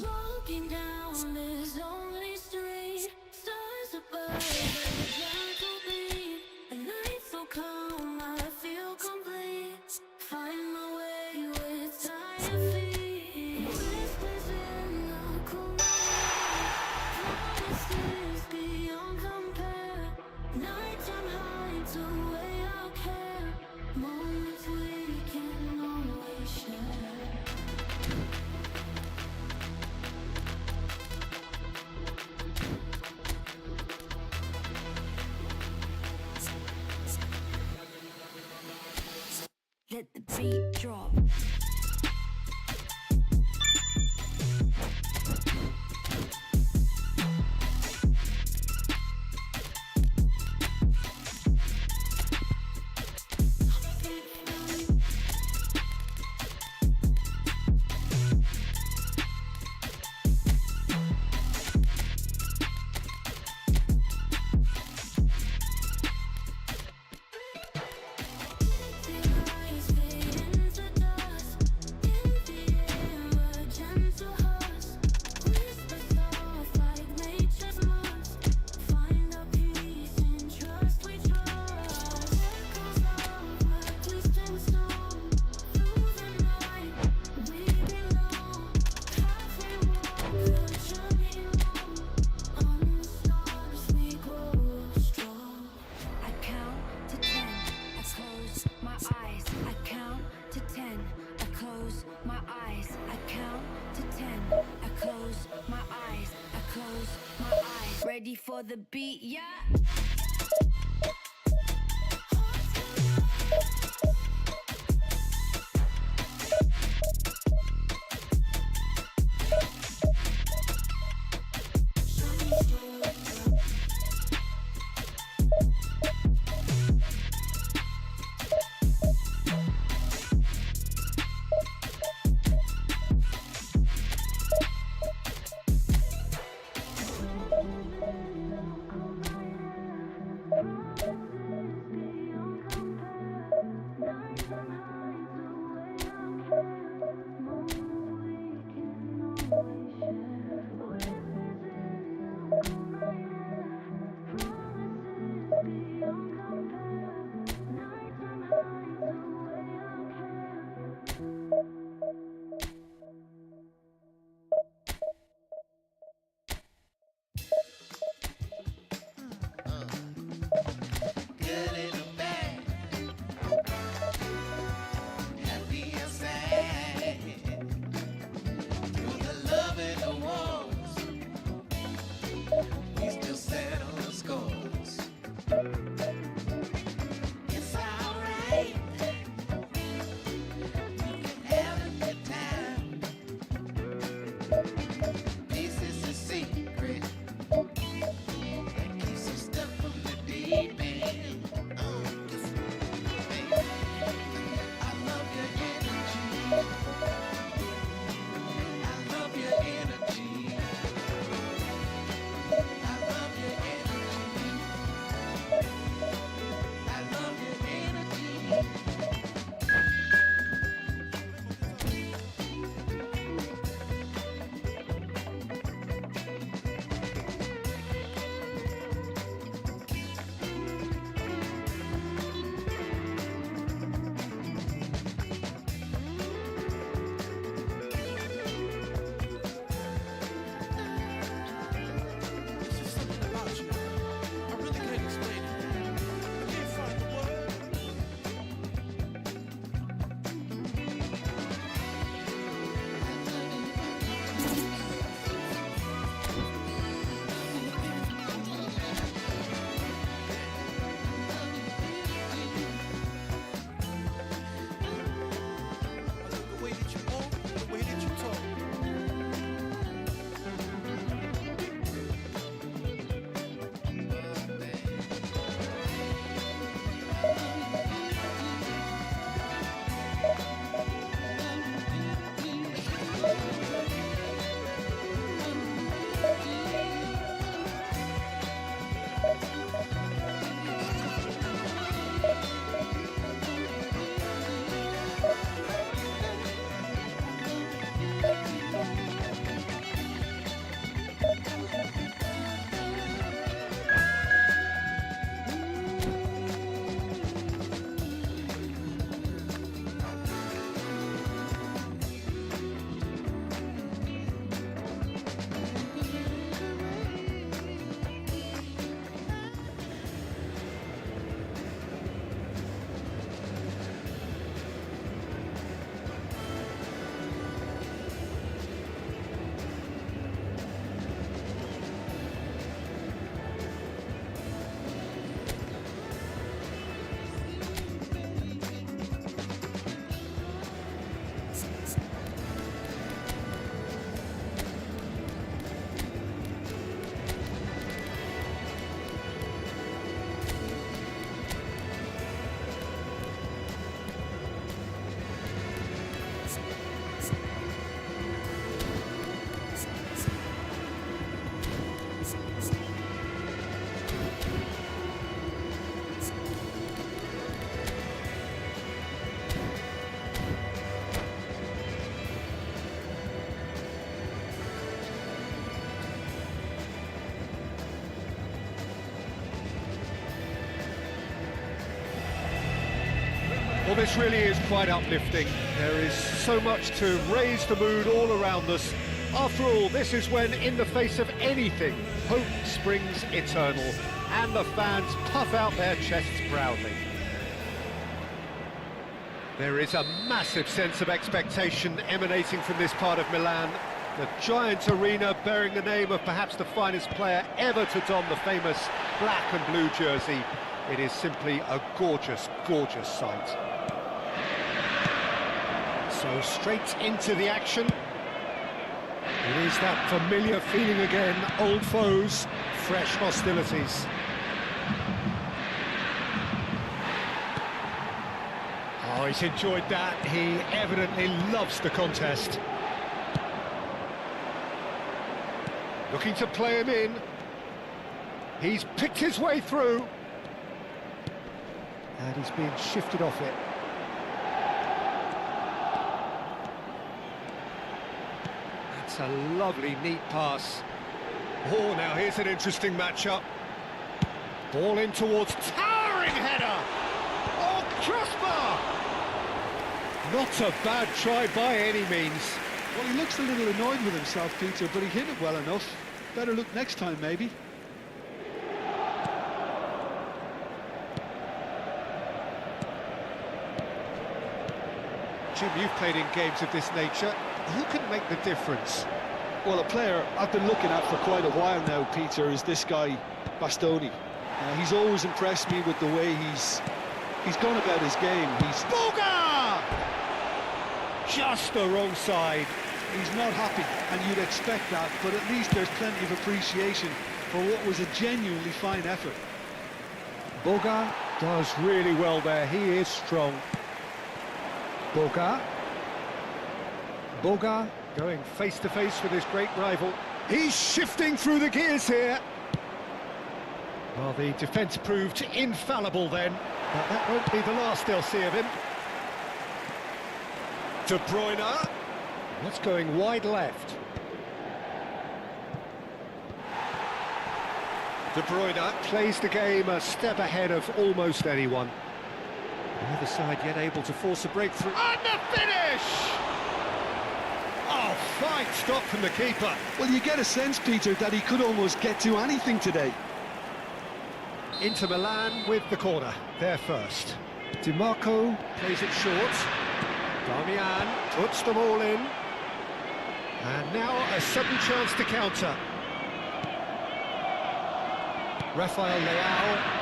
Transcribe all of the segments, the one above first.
Walking down this lonely street, stars above, a gentle beat. A night so calm, I feel complete. Find my way with tired feet. Whispers in the cool night, promises beyond compare. Nighttime hides away our care. Moments we can always share. Let the beat drop. Ready for the beat, yeah. Secret that keeps you stuck from the deep end. Well, this really is quite uplifting. There is so much to raise the mood all around us. After all, this is when, in the face of anything, hope springs eternal, and the fans puff out their chests proudly. There is a massive sense of expectation emanating from this part of Milan. The giant arena bearing the name of perhaps the finest player ever to don the famous black and blue jersey. It is simply a gorgeous, gorgeous sight. So straight into the action. It is that familiar feeling again, old foes, fresh hostilities. Oh, he's enjoyed that. He evidently loves the contest. Looking to play him in. He's picked his way through. And he's being shifted off it. That's a lovely, neat pass. Oh, now here's an interesting matchup. Ball in towards towering header. Oh, crossbar! Not a bad try by any means. Well, he looks a little annoyed with himself, Peter, but he hit it well enough. Better look next time, maybe. Jim, you've played in games of this nature. Who can make the difference? Well, a player I've been looking at for quite a while now, Peter, is this guy, Bastoni. He's always impressed me with the way he's gone about his game. He's Boga! Just the wrong side. He's not happy, and you'd expect that, but at least there's plenty of appreciation for what was a genuinely fine effort. Boga does really well there. He is strong. Boga. Boga going face-to-face with his great rival. He's shifting through the gears here. Well, the defence proved infallible then, but that won't be the last they'll see of him. De Bruyne. That's going wide left. De Bruyne plays the game a step ahead of almost anyone. The other side yet able to force a breakthrough. And the finish! Oh, fine stop from the keeper. Well, you get a sense, Peter, that he could almost get to anything today. Inter Milan with the corner, there first. Di Marco plays it short. Damian puts them all in. And now a sudden chance to counter. Rafael Leao.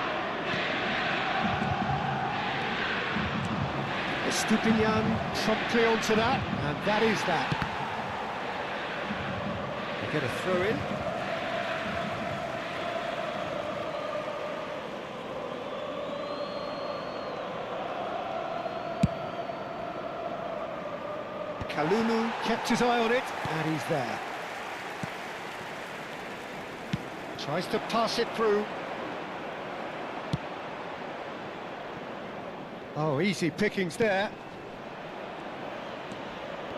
Estupinian promptly onto that, and that is that. They get a throw in. Kalulu kept his eye on it, and he's there. Tries to pass it through. Oh, easy pickings there.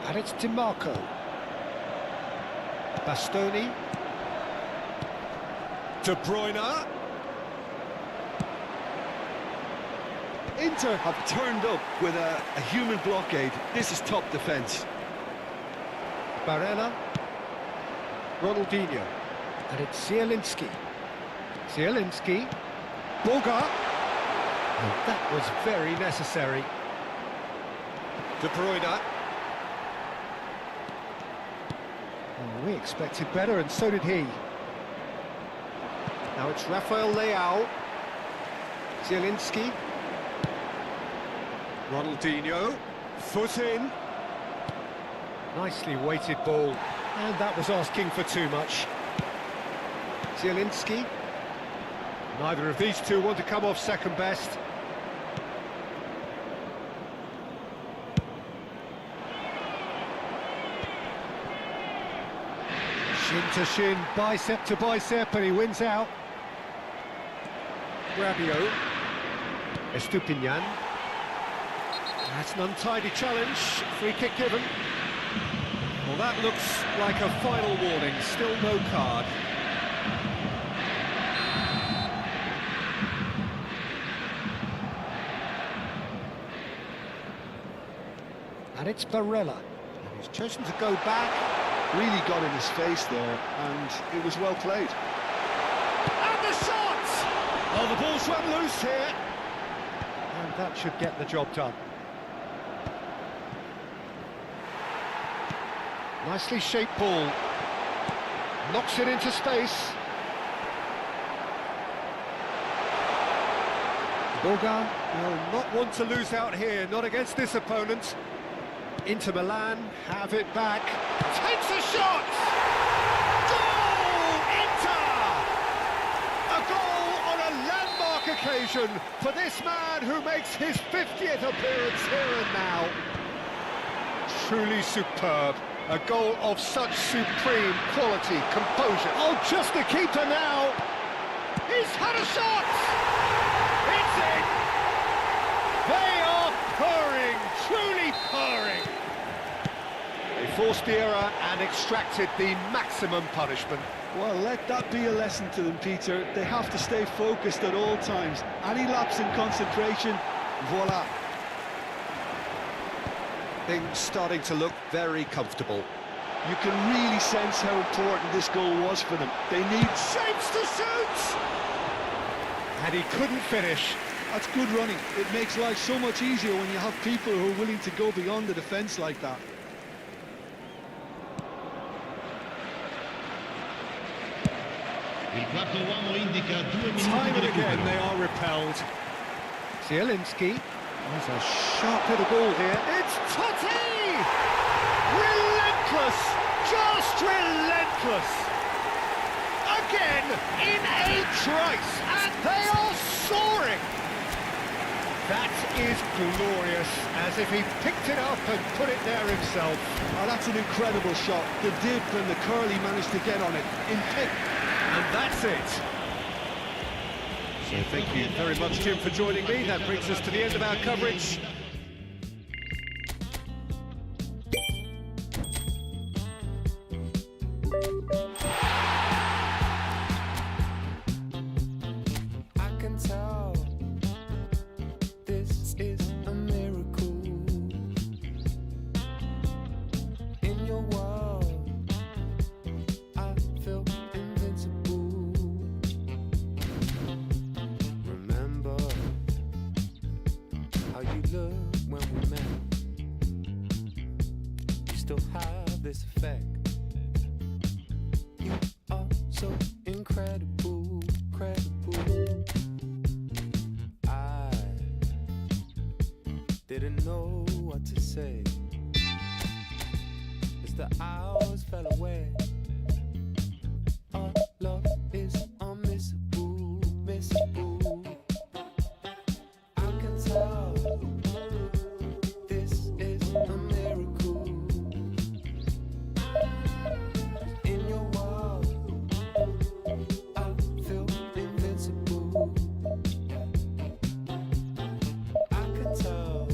And it's Di Marco. Bastoni. De Bruyne. Inter have turned up with a human blockade. This is top defence. Barella. Ronaldinho. And it's Zielinski. Zielinski. Boga. And that was very necessary. De Bruyne. Oh, we expected better, and so did he. Now it's Rafael Leao. Zielinski. Ronaldinho. Foot in. Nicely weighted ball. And that was asking for too much. Zielinski. Neither of these two want to come off second best. Shin to shin, bicep to bicep, and he wins out. Rabiot. Estupinian. That's an untidy challenge. Free kick given. Well, that looks like a final warning. Still no card. And it's Barella. And he's chosen to go back. Really got in his face there, and it was well played. And the shot! Oh, the ball's run loose here. And that should get the job done. Nicely shaped ball. Knocks it into space. Boga will not want to lose out here, not against this opponent. Inter Milan have it back. Takes a shot! Goal! Inter! A goal on a landmark occasion for this man who makes his 50th appearance here and now. Truly superb. A goal of such supreme quality, composure. Oh, just the keeper now. He's had a shot! It's in! They are purring, truly purring. They forced the error and extracted the maximum punishment. Well, let that be a lesson to them, Peter. They have to stay focused at all times. Any lapse in concentration, voila. Things starting to look very comfortable. You can really sense how important this goal was for them. They need Shapes to shoot! And he couldn't finish. That's good running. It makes life so much easier when you have people who are willing to go beyond the defence like that. Time and again they are repelled. Zielinski has a sharp hit of ball here. It's Totti! Relentless! Just relentless! Again in a trice, and they are soaring! That is glorious, as if he picked it up and put it there himself. Oh, that's an incredible shot. The dip and the curl he managed to get on it. In pick. And that's it. So thank you very much, Jim, for joining me. That brings us to the end of our coverage. I can tell this is a miracle. In your world, I feel invincible. Remember how you looked when we met. You still have this effect. You are so incredible, credible. I didn't know what to say as the hours fell away. Our love is unmissable, missable. I can tell this is a miracle. In your world, I feel invincible. I can tell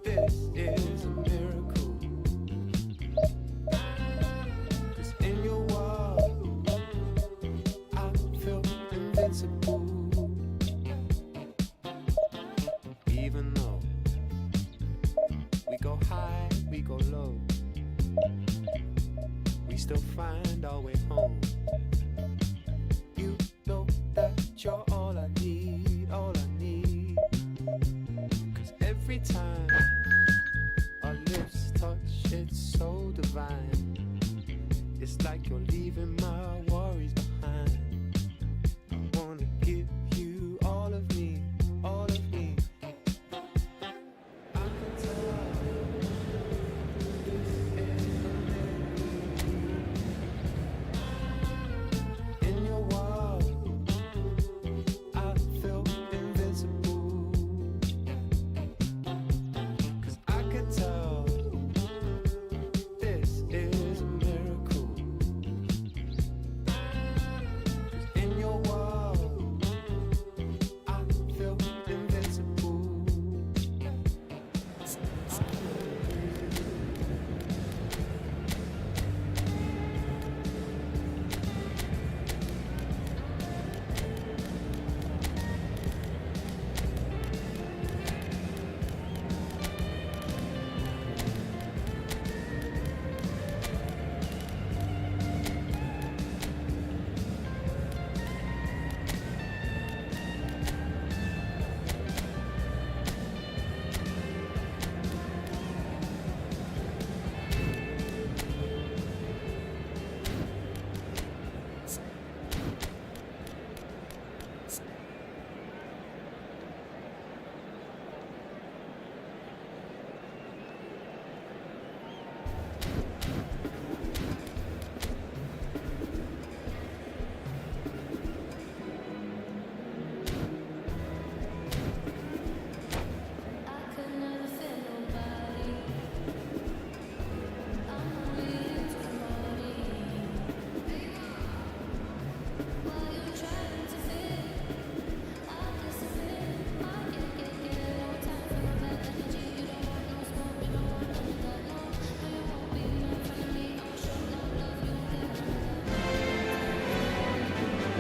this is a miracle. 'Cause in your world, I feel invincible. Even though we go high, we go low, we still find our way home. You know that you're all I need, all I need. 'Cause every time our lips touch, it's so divine. It's like you're leaving my worries behind. I wanna give you all of me, all of me. I can tell this is a miracle. In your world, I feel invincible. 'Cause I can tell this is a miracle.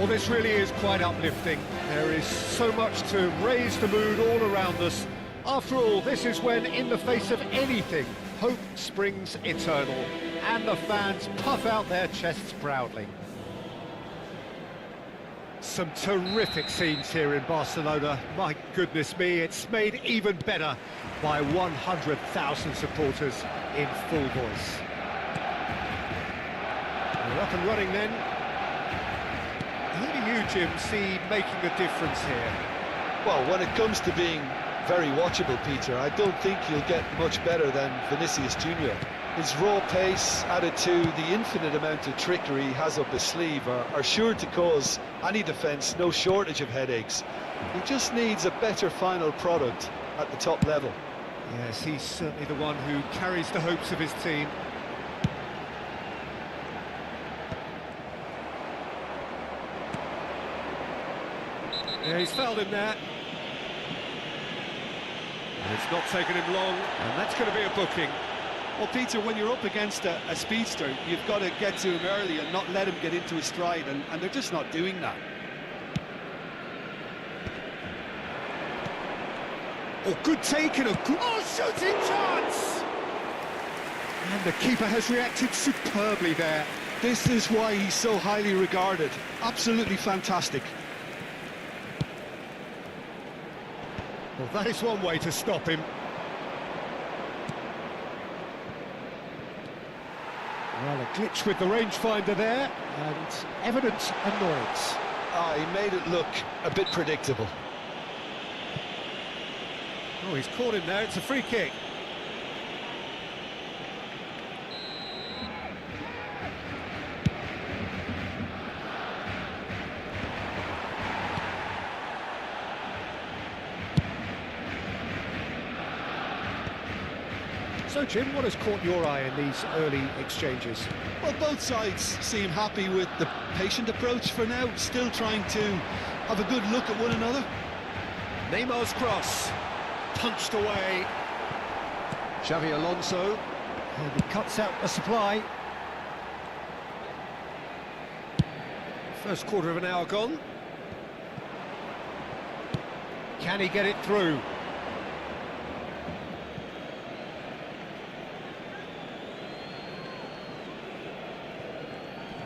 Well, this really is quite uplifting. There is so much to raise the mood all around us. After all, this is when, in the face of anything, hope springs eternal, and the fans puff out their chests proudly. Some terrific scenes here in Barcelona. My goodness me, it's made even better by 100,000 supporters in full voice. We're up and running then. Who do you, Jim, see making a difference here? Well, when it comes to being very watchable, Peter, I don't think you'll get much better than Vinicius Junior. His raw pace, added to the infinite amount of trickery he has up his sleeve, are sure to cause any defence no shortage of headaches. He just needs a better final product at the top level. Yes, he's certainly the one who carries the hopes of his team. Yeah, he's fouled him there. It's not taken him long, and that's going to be a booking. Well, Peter, when you're up against a speedster, you've got to get to him early and not let him get into his stride, and they're just not doing that. Oh, good take and a good... Oh, shooting chance! And the keeper has reacted superbly there. This is why he's so highly regarded. Absolutely fantastic. Well, that is one way to stop him. Well, a glitch with the rangefinder there, and evident annoyance. He made it look a bit predictable. Oh, he's caught him there, it's a free kick. So, Jim, what has caught your eye in these early exchanges? Well, both sides seem happy with the patient approach for now, still trying to have a good look at one another. Neymar's cross, punched away. Xavi Alonso, and he cuts out a supply. First quarter of an hour gone. Can he get it through?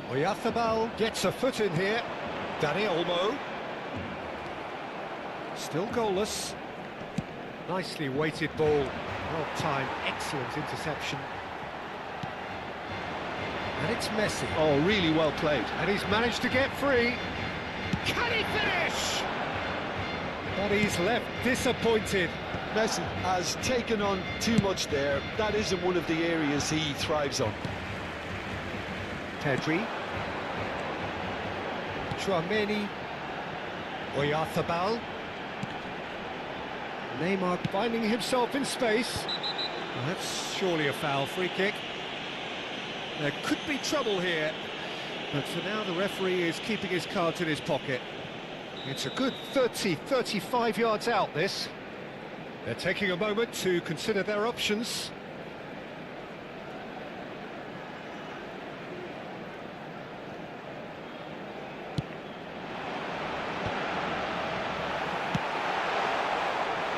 Oyarzabal gets a foot in here. Dani Olmo. Still goalless. Nicely weighted ball. Well timed, excellent interception. And it's Messi. Oh, really well played. And he's managed to get free. Can he finish? But he's left disappointed. Messi has taken on too much there. That isn't one of the areas he thrives on. Pedri. Chouameni. Oyarzabal. Neymar finding himself in space. Well, that's surely a foul. Free kick. There could be trouble here, but for now the referee is keeping his cards in his pocket. It's a good 35 yards out, this. They're taking a moment to consider their options.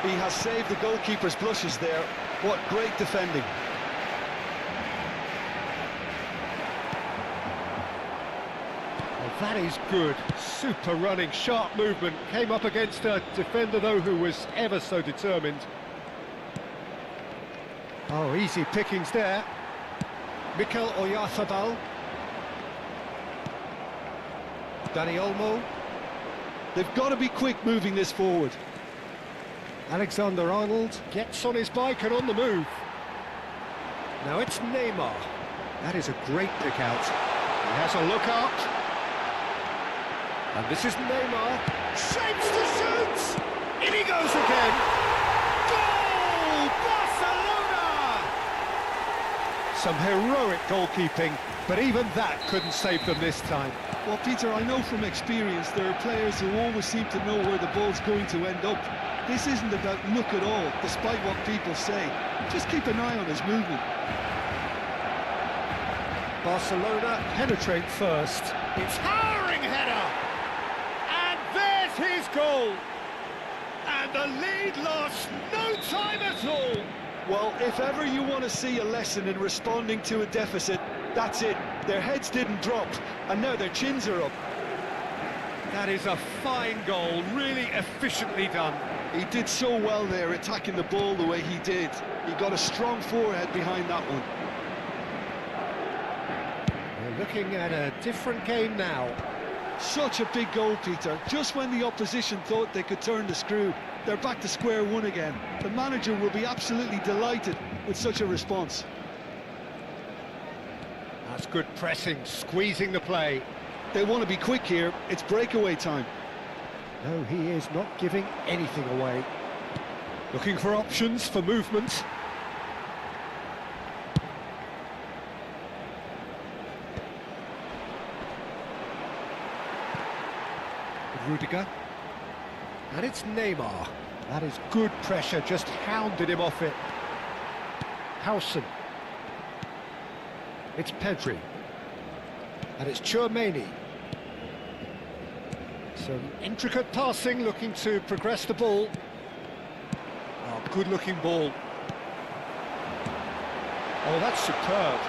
He has saved the goalkeeper's blushes there. What great defending. Well, that is good. Super running, sharp movement. Came up against a defender, though, who was ever so determined. Oh, easy pickings there. Mikel Oyarzabal. Dani Olmo. They've got to be quick moving this forward. Alexander-Arnold gets on his bike and on the move. Now it's Neymar. That is a great pick out. He has a look up. And this is Neymar. Shapes to shoot! In he goes again. Goal! Barcelona! Some heroic goalkeeping, but even that couldn't save them this time. Well, Peter, I know from experience there are players who always seem to know where the ball's going to end up. This isn't about luck at all, despite what people say. Just keep an eye on his movement. Barcelona penetrate first. It's towering header! goal. And the lead lost no time at all. Well, if ever you want to see a lesson in responding to a deficit, that's it. Their heads didn't drop, and now their chins are up. That is a fine goal, really efficiently done. He did so well there, attacking the ball the way he did. He got a strong forehead behind that one. We're looking at a different game now. Such a big goal, Peter. Just when the opposition thought they could turn the screw, they're back to square one again. The manager will be absolutely delighted with such a response. That's good pressing, squeezing the play. They want to be quick here. It's breakaway time. No, he is not giving anything away. Looking for options for movement. Rudiger. And it's Neymar. That is good pressure, just hounded him off it. Howson. It's Pedri. And it's Chouameni. Some intricate passing, looking to progress the ball. Oh, good-looking ball. Oh, that's superb.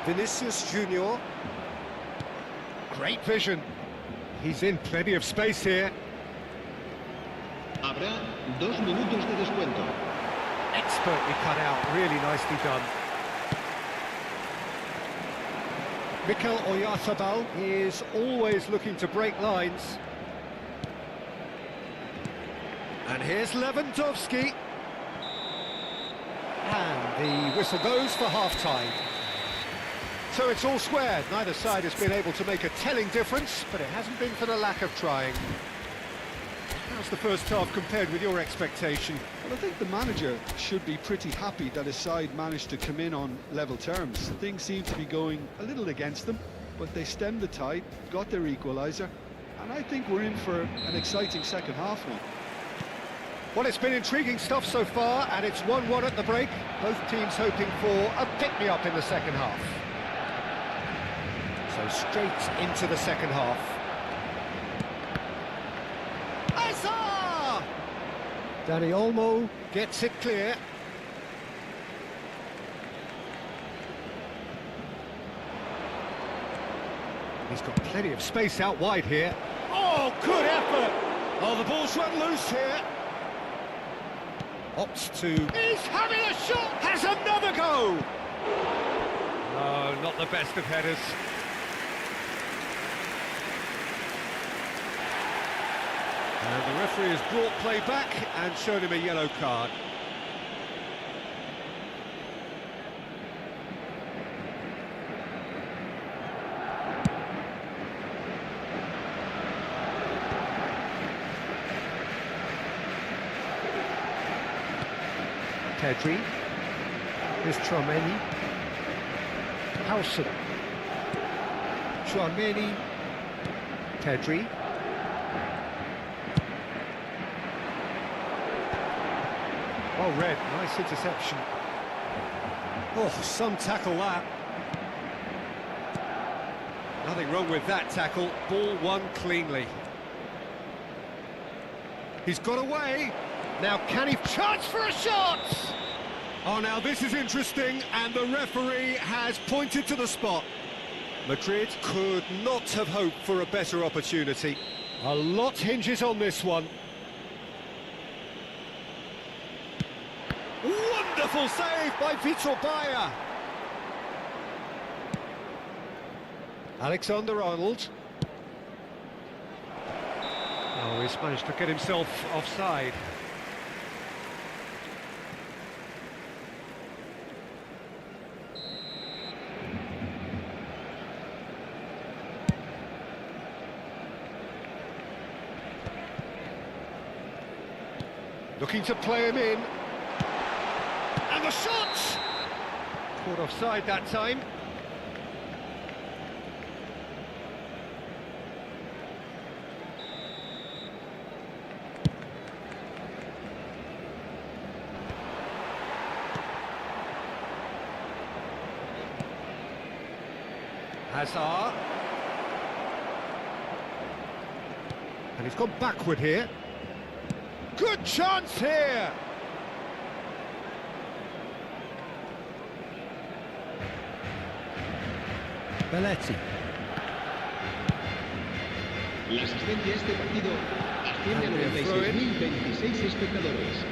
Vinicius Junior. Great vision. He's in plenty of space here. Habrá 2 minutos de descuento. Expertly cut out, really nicely done. Mikel Oyarzabal is always looking to break lines. And here's Lewandowski. And the whistle goes for half-time. So it's all squared. Neither side has been able to make a telling difference, but it hasn't been for the lack of trying. How's the first half compared with your expectation? Well, I think the manager should be pretty happy that his side managed to come in on level terms. Things seem to be going a little against them, but they stemmed the tide, got their equaliser, and I think we're in for an exciting second half now. Well, it's been intriguing stuff so far, and it's 1-1 at the break. Both teams hoping for a pick-me-up in the second half. So straight into the second half. Asa! Dani Olmo gets it clear. He's got plenty of space out wide here. Oh, good effort! Oh, the ball's run loose here. Opts to... He's having a shot! Has another go! No, not the best of headers. And the referee has brought play back and shown him a yellow card. Pedri. Here's Chouameni. Howson. Chouameni. Pedri. Well read, nice interception. Oh, some tackle that. Nothing wrong with that tackle, ball won cleanly. He's got away. Now can he charge for a shot? Oh, now this is interesting, and the referee has pointed to the spot. Madrid could not have hoped for a better opportunity. A lot hinges on this one. Wonderful save by Vitor Bayer. Alexander-Arnold. Oh, he's managed to get himself offside. Looking to play him in. And the shot! Caught offside that time. Hazard. And he's gone backward here. Good chance here! Belletti. La asistencia a este partido asciende a 96.026 espectadores.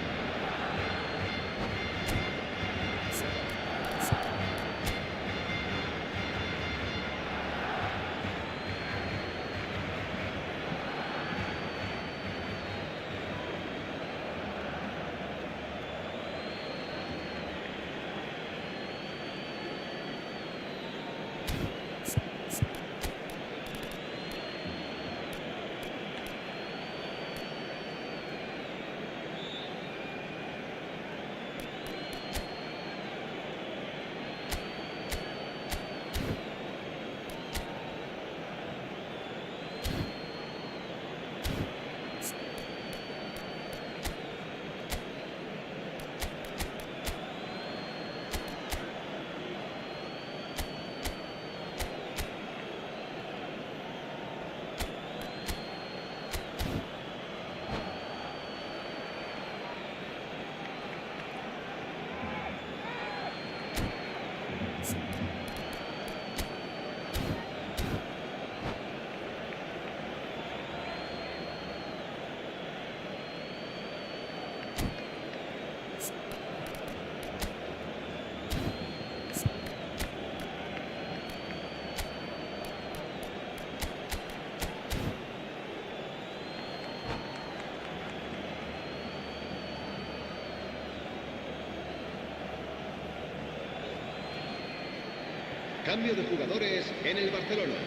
Cambio de jugadores en el Barcelona.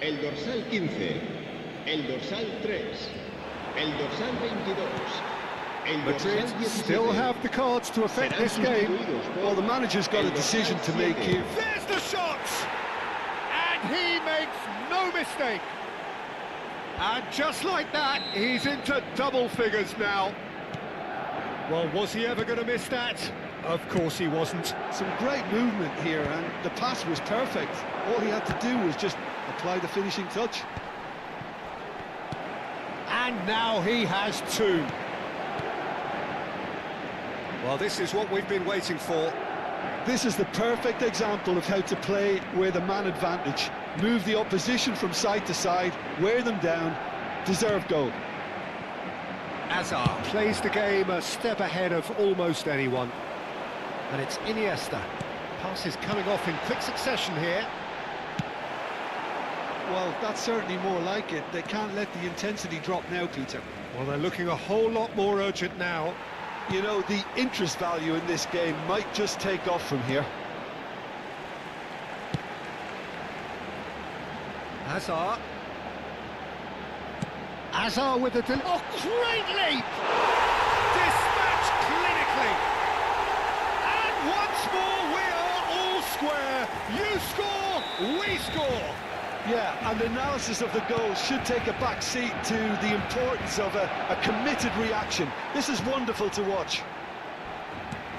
El dorsal 15, el dorsal 3, el dorsal 22, el dorsal Madrid 17. still have the cards to affect this game. Well, the manager's got a decision to make here. There's the shot! And he makes no mistake. And just like that, he's into double figures now. Well, was he ever going to miss that? Of course he wasn't. Some great movement here, and the pass was perfect. All he had to do was just apply the finishing touch. And now he has two. Well, this is what we've been waiting for. This is the perfect example of how to play with a man advantage. Move the opposition from side to side, wear them down, deserve goal. Hazard plays the game a step ahead of almost anyone. And it's Iniesta. Passes coming off in quick succession here. Well, that's certainly more like it. They can't let the intensity drop now, Peter. Well, they're looking a whole lot more urgent now. You know, the interest value in this game might just take off from here. Hazard. Hazard with the... Oh, great leap! Dispatched clinically. And once more, we are all square. You score, we score. Yeah, and analysis of the goal should take a back seat to the importance of a committed reaction. This is wonderful to watch.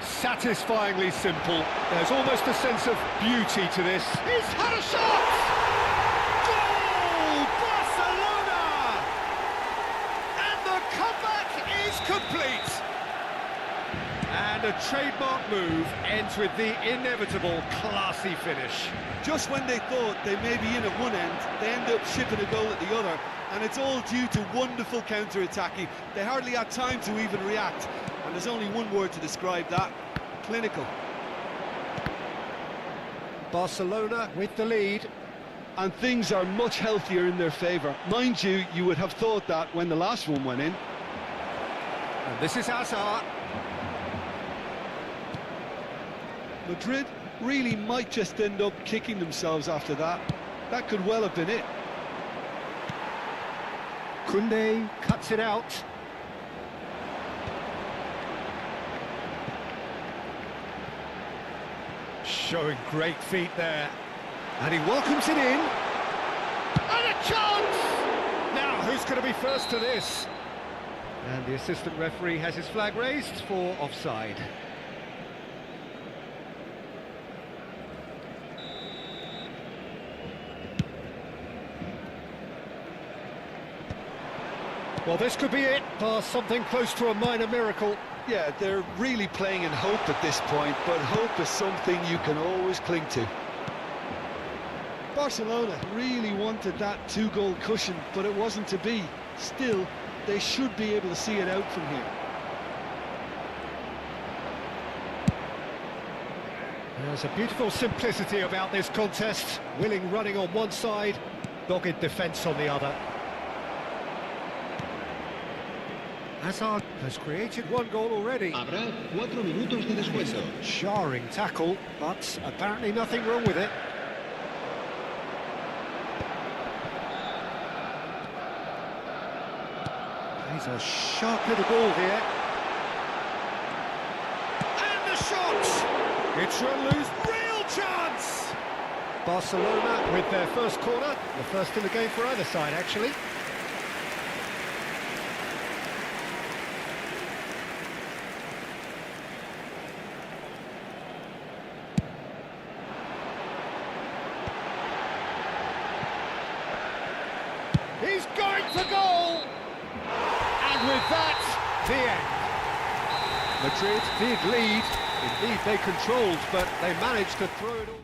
Satisfyingly simple. There's almost a sense of beauty to this. He's had a shot! Goal! Barcelona! And the comeback is complete. And a trademark move ends with the inevitable classy finish. Just when they thought they may be in at one end, they end up shipping a goal at the other, and it's all due to wonderful counter-attacking. They hardly had time to even react, and there's only one word to describe that: clinical. Barcelona with the lead. And things are much healthier in their favour. Mind you, you would have thought that when the last one went in. And this is Hazard. Madrid really might just end up kicking themselves after that. That could well have been it. Koundé cuts it out. Showing great feet there. And he welcomes it in. And a chance! Now, who's going to be first to this? And the assistant referee has his flag raised for offside. Well, this could be it, or something close to a minor miracle. Yeah, they're really playing in hope at this point, but hope is something you can always cling to. Barcelona really wanted that two-goal cushion, but it wasn't to be. Still, they should be able to see it out from here. There's a beautiful simplicity about this contest. Willing running on one side, dogged defence on the other. Hazard has created one goal already. Habrá 4 minutos de descuento. Jarring tackle, but apparently nothing wrong with it. He's a sharp little ball here. And the shot! It's Ronaldo's real chance! Barcelona with their first corner, the first in the game for either side, actually. He's going for goal! And with that, the end. Madrid did lead. Indeed, they controlled, but they managed to throw it all.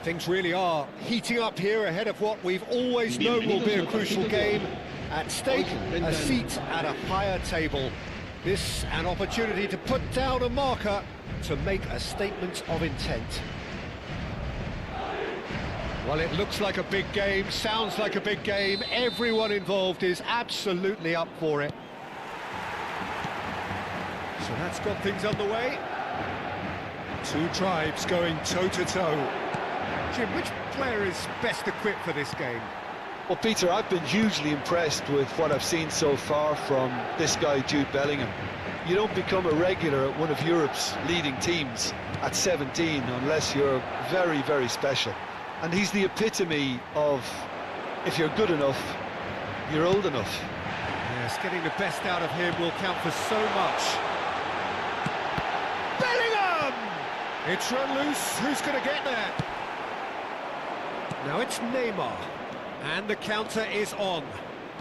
Things really are heating up here ahead of what we've always known will be a crucial game. At stake, a seat at a higher table. This an opportunity to put down a marker to make a statement of intent. Well, it looks like a big game, sounds like a big game. Everyone involved is absolutely up for it. So that's got things underway. Two tribes going toe-to-toe. Jim, which player is best equipped for this game? Well, Peter, I've been hugely impressed with what I've seen so far from this guy, Jude Bellingham. You don't become a regular at one of Europe's leading teams at 17 unless you're very, very special. And he's the epitome of, if you're good enough, you're old enough. Yes, getting the best out of him will count for so much. Bellingham! It's run loose, who's going to get there? Now it's Neymar, and the counter is on.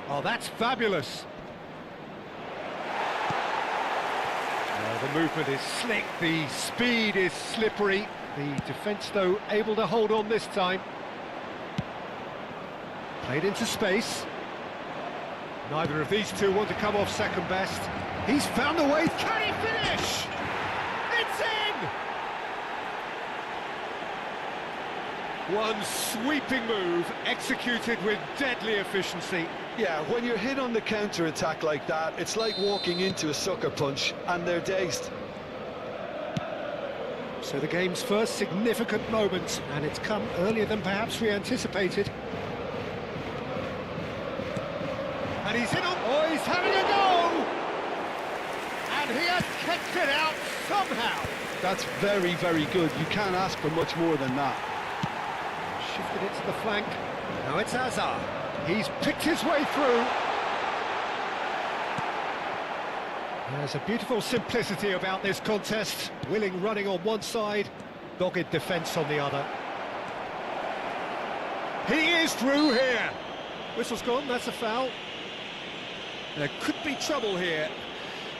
Oh, that's fabulous. The movement is slick, the speed is slippery. The defence, though, able to hold on this time. Played into space. Neither of these two want to come off second best. He's found a way. Can he finish? It's in! One sweeping move, executed with deadly efficiency. Yeah, when you're hit on the counter-attack like that, it's like walking into a sucker punch, and they're dazed. So the game's first significant moment, and it's come earlier than perhaps we anticipated. And he's in on... Oh, he's having a go! And he has kept it out somehow. That's very, very good. You can't ask for much more than that. Shifted it to the flank. Now it's Azar. He's picked his way through. There's a beautiful simplicity about this contest. Willing running on one side, dogged defence on the other. He is through here. Whistle's gone, that's a foul. There could be trouble here,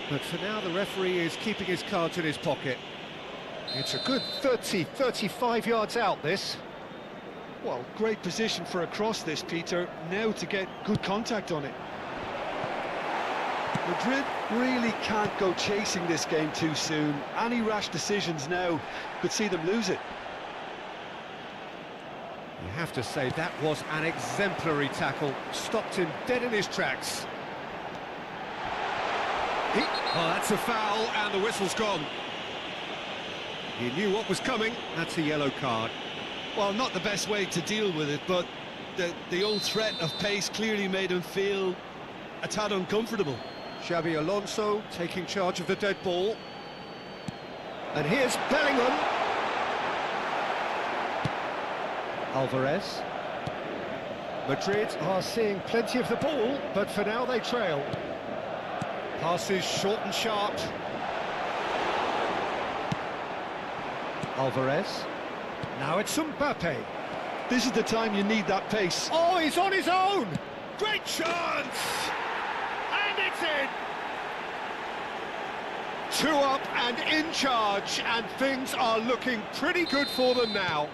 but for now the referee is keeping his cards in his pocket. It's a good 35 yards out, this. Well, great position for a cross this, Peter. Now to get good contact on it. Madrid really can't go chasing this game too soon. Any rash decisions now could see them lose it. You have to say that was an exemplary tackle. Stopped him dead in his tracks. Oh, that's a foul, and the whistle's gone. He knew what was coming. That's a yellow card. Well, not the best way to deal with it, but the old threat of pace clearly made him feel a tad uncomfortable. Xabi Alonso taking charge of the dead ball. And here's Bellingham. Alvarez. Madrid are seeing plenty of the ball, but for now they trail. Passes short and sharp. Alvarez. Now it's Mbappe. This is the time you need that pace. Oh, he's on his own! Great chance! And it's in! 2 up and in charge, and things are looking pretty good for them now.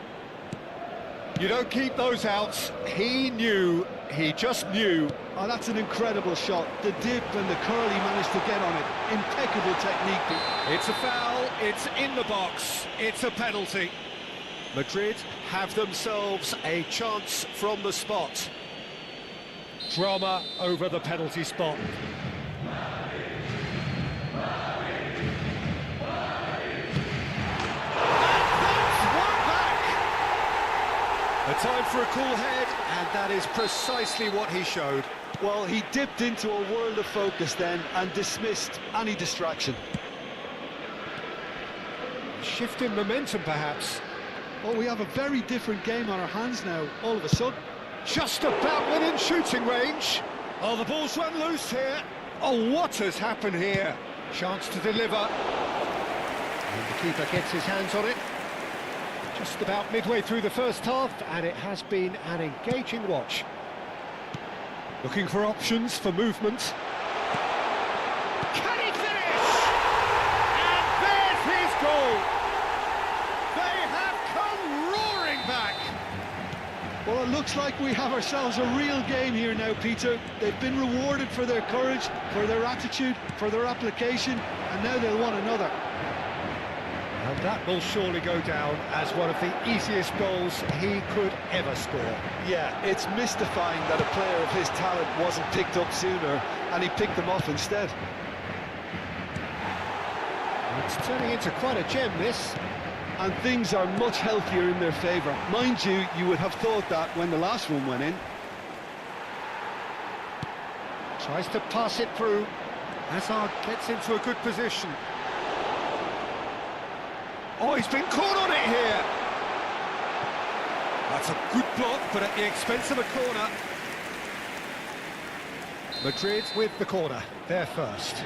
You don't keep those outs. He knew, he just knew. Oh, that's an incredible shot. The dip and the curl he managed to get on it. Impeccable technique. It's a foul, it's in the box, it's a penalty. Madrid have themselves a chance from the spot. Drama over the penalty spot. A time for a cool head, and that is precisely what he showed. Well, he dipped into a world of focus then and dismissed any distraction. Shift in momentum, perhaps. Oh, we have a very different game on our hands now, all of a sudden. Just about within shooting range. Oh, the ball's run loose here. Oh, what has happened here? Chance to deliver. And the keeper gets his hands on it. Just about midway through the first half, and it has been an engaging watch. Looking for options for movement. Can he finish? And there's his goal! They have come roaring back! Well, it looks like we have ourselves a real game here now, Peter. They've been rewarded for their courage, for their attitude, for their application, and now they'll want another. And that will surely go down as one of the easiest goals he could ever score. Yeah, it's mystifying that a player of his talent wasn't picked up sooner, and he picked them off instead. It's turning into quite a gem, this. And things are much healthier in their favour. Mind you, you would have thought that when the last one went in. Tries to pass it through. Hazard gets into a good position. Oh, he's been caught on it here. That's a good block, but at the expense of a corner. Madrid with the corner, they're first.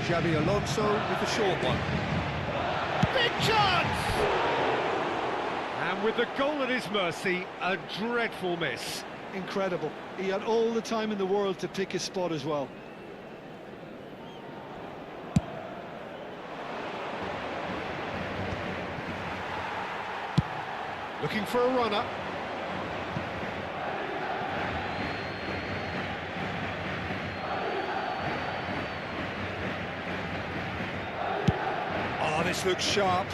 Xabi Alonso with the short one. Big chance! And with the goal at his mercy, a dreadful miss. Incredible. He had all the time in the world to pick his spot as well. Looking for a runner. this looks sharp.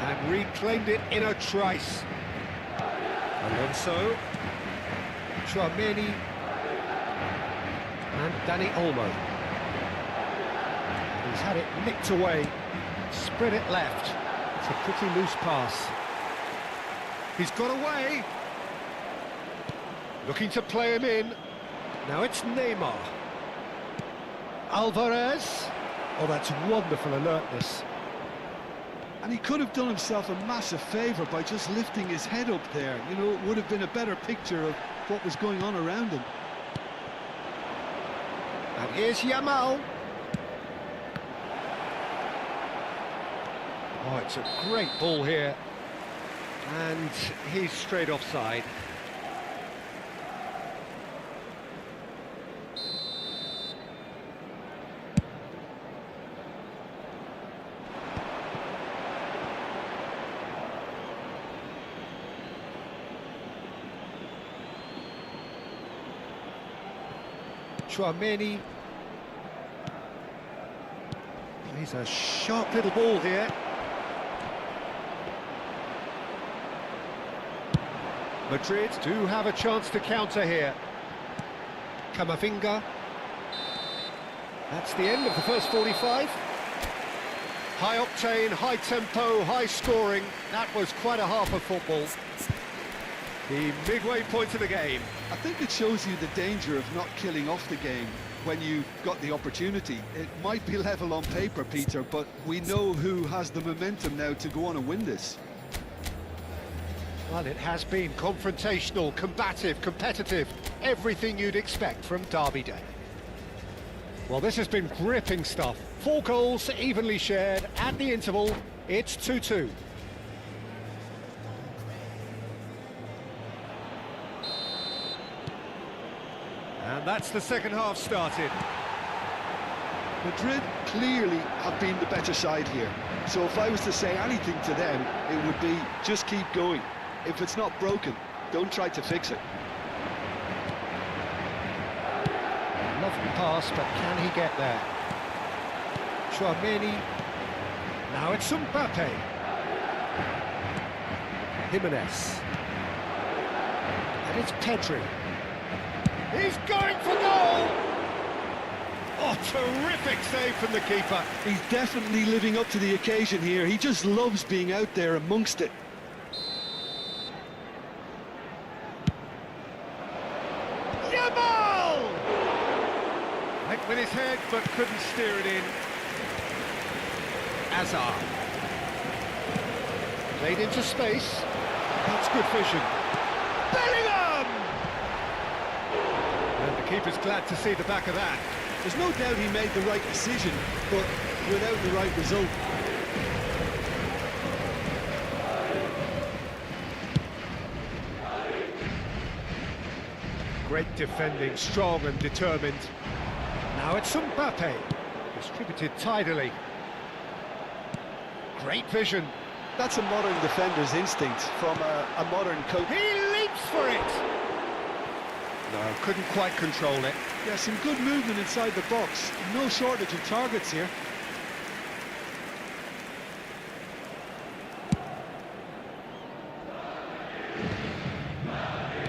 And reclaimed it in a trice. Alonso. Chouameni. And Danny Olmo. He's had it nicked away. Spread it left. It's a pretty loose pass. He's got away. Looking to play him in. Now it's Neymar. Alvarez. Oh, that's wonderful alertness. And he could have done himself a massive favour by just lifting his head up there. You know, it would have been a better picture of what was going on around him. And here's Yamal. Oh, it's a great ball here. And he's straight offside. Chouameni. He's a sharp little ball here. Madrid do have a chance to counter here. Camavinga. That's the end of the first 45. High octane, high tempo, high scoring. That was quite a half of football. The midway point of the game. I think it shows you the danger of not killing off the game when you've got the opportunity. It might be level on paper, Peter, but we know who has the momentum now to go on and win this. Well, it has been confrontational, combative, competitive, everything you'd expect from Derby Day. Well, this has been gripping stuff. 4 goals evenly shared at the interval. It's 2-2. And that's the second half started. Madrid clearly have been the better side here. So if I was to say anything to them, it would be just keep going. If it's not broken, don't try to fix it. Lovely pass, but can he get there? Chouameni. Now it's Mbappe. Jimenez. And it's Pedri. He's going for goal! Oh, terrific save from the keeper. He's definitely living up to the occasion here. He just loves being out there amongst it. Yamal! Went with his head, but couldn't steer it in. Hazard. Played into space. That's good vision. Bellingham! And the keeper's glad to see the back of that. There's no doubt he made the right decision, but without the right result. Great defending, strong and determined. Now it's Mbappe. Distributed tidily. Great vision. That's a modern defender's instinct from a modern coach. He leaps for it! No, couldn't quite control it. Yeah, some good movement inside the box. No shortage of targets here.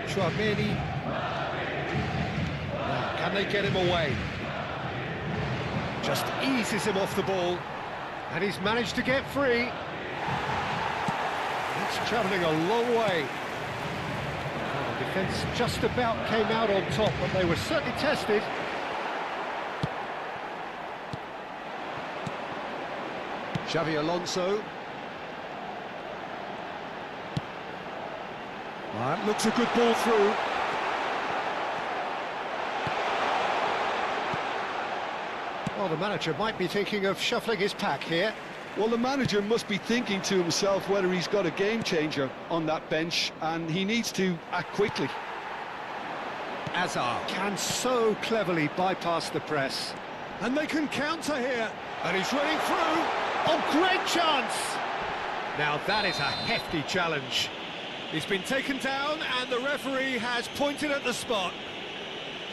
Chouameni. Can they get him away? Just eases him off the ball. And he's managed to get free. It's travelling a long way. Well, the defence just about came out on top, but they were certainly tested. Xavi Alonso. That looks a good ball through. Well, the manager might be thinking of shuffling his pack here. Well, the manager must be thinking to himself whether he's got a game changer on that bench, and he needs to act quickly. Hazard can so cleverly bypass the press. And they can counter here. And he's running through. Oh, great chance! Now that is a hefty challenge. He's been taken down and the referee has pointed at the spot.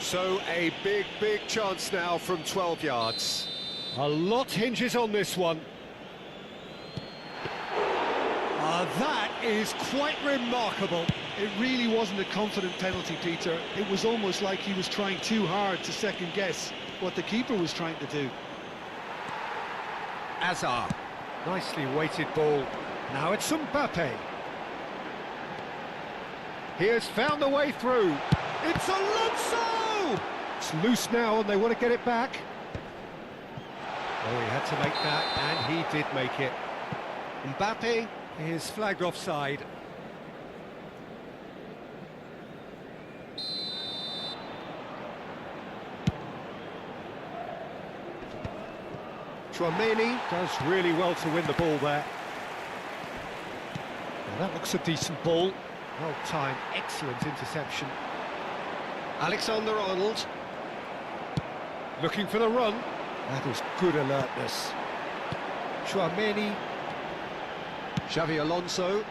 So a big chance now from 12 yards. A lot hinges on this one. That is quite remarkable. It really wasn't a confident penalty, Peter. It was almost like he was trying too hard to second guess what the keeper was trying to do. Azar. Nicely weighted ball. Now it's Mbappe. He has found the way through. It's Alonso! It's loose now and they want to get it back. Oh, he had to make that, and he did make it. Mbappe is flagged offside. Tchouaméni does really well to win the ball there. Now that looks a decent ball. Well timed, excellent interception. Alexander-Arnold. Looking for the run. That is good alertness. Tchouaméni. Xavi Alonso.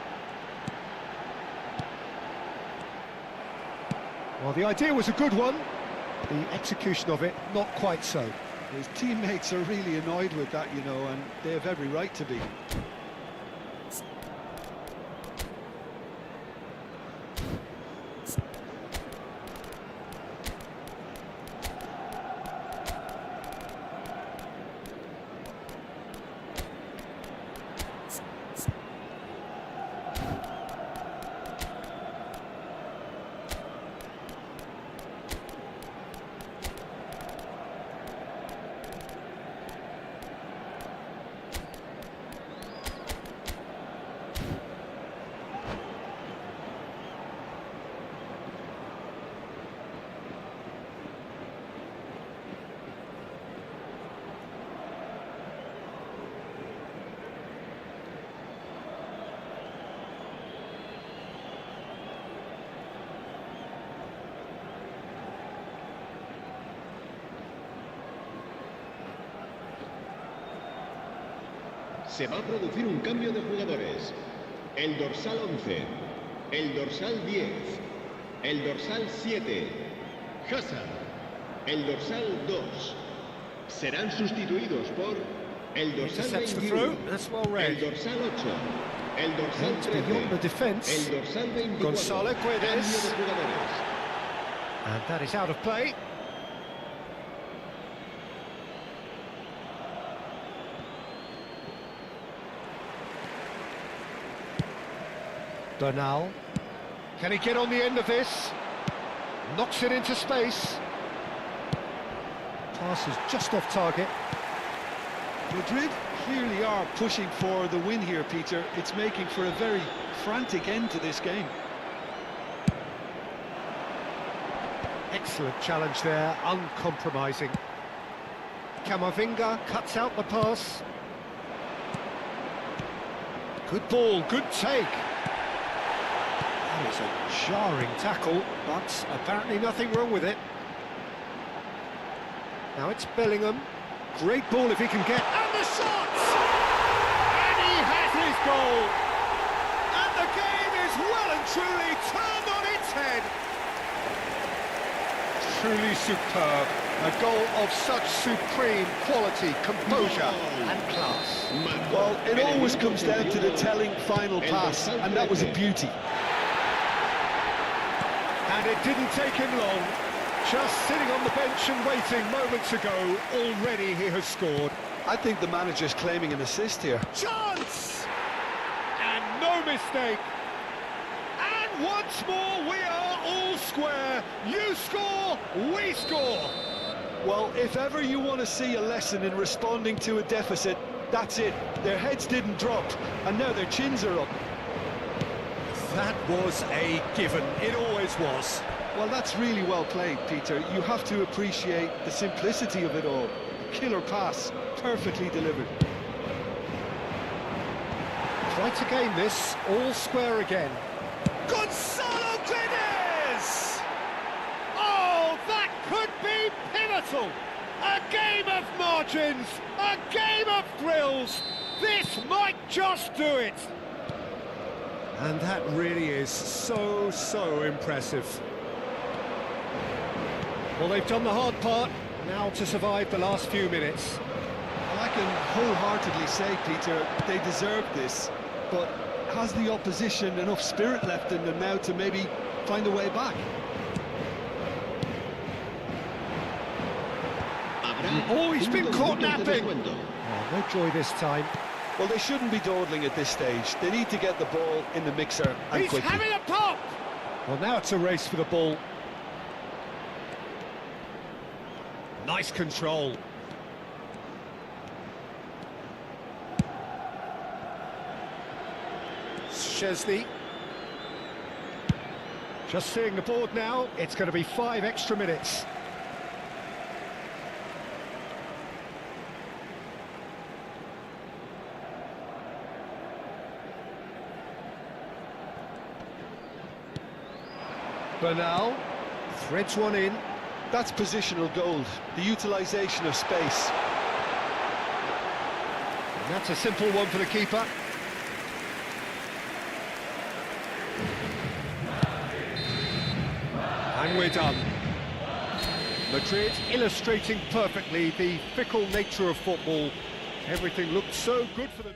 Well, the idea was a good one. The execution of it, not quite so. His teammates are really annoyed with that, you know, and they have every right to be. Se va a producir un cambio de jugadores. El dorsal 11, el dorsal 10, el dorsal 7, Hazard, el dorsal 2. Serán sustituidos por el dorsal Intercepts the 21, throw, that's well el read. dorsal 8, el dorsal It's 13, beyond the defence. el dorsal 24. Gonzalo Cambio de Guedes. jugadores. And that is out of play. Bernal. Can he get on the end of this? Knocks it into space. Pass is just off target. Madrid clearly are pushing for the win here, Peter. It's making for a very frantic end to this game. Excellent challenge there, uncompromising. Camavinga cuts out the pass. Good ball, good take. That is a jarring tackle, but apparently nothing wrong with it. Now it's Bellingham. Great ball if he can get... And the shot! And he has his goal! And the game is well and truly turned on its head. Truly superb. A goal of such supreme quality, composure and class. Well, it always comes down to the telling final pass, and that was a beauty. And it didn't take him long. Just sitting on the bench and waiting moments ago, already he has scored. I think the manager's claiming an assist here. Chance! And no mistake. And once more we are all square. You score, we score. Well, if ever you want to see a lesson in responding to a deficit, that's it. Their heads didn't drop, and now their chins are up. That was a given. It always was. Well, that's really well played, Peter. You have to appreciate the simplicity of it all. Killer pass, perfectly delivered. Try to gain this, all square again. Gonzalo Guedes! Oh, that could be pivotal! A game of margins, a game of thrills. This might just do it. And that really is so impressive. Well, they've done the hard part, now to survive the last few minutes. can wholeheartedly say, Peter, they deserve this, but has the opposition enough spirit left in them now to maybe find a way back? Oh, he's been caught napping. Oh, no joy this time. Well, they shouldn't be dawdling at this stage. They need to get the ball in the mixer and He's quickly. having a pop! Well, now it's a race for the ball. Nice control. Chesney. Just seeing the board now, it's going to be 5 extra minutes. Bernal threads one in. That's positional gold, the utilisation of space. And that's a simple one for the keeper. And we're done. Madrid illustrating perfectly the fickle nature of football. Everything looked so good for them.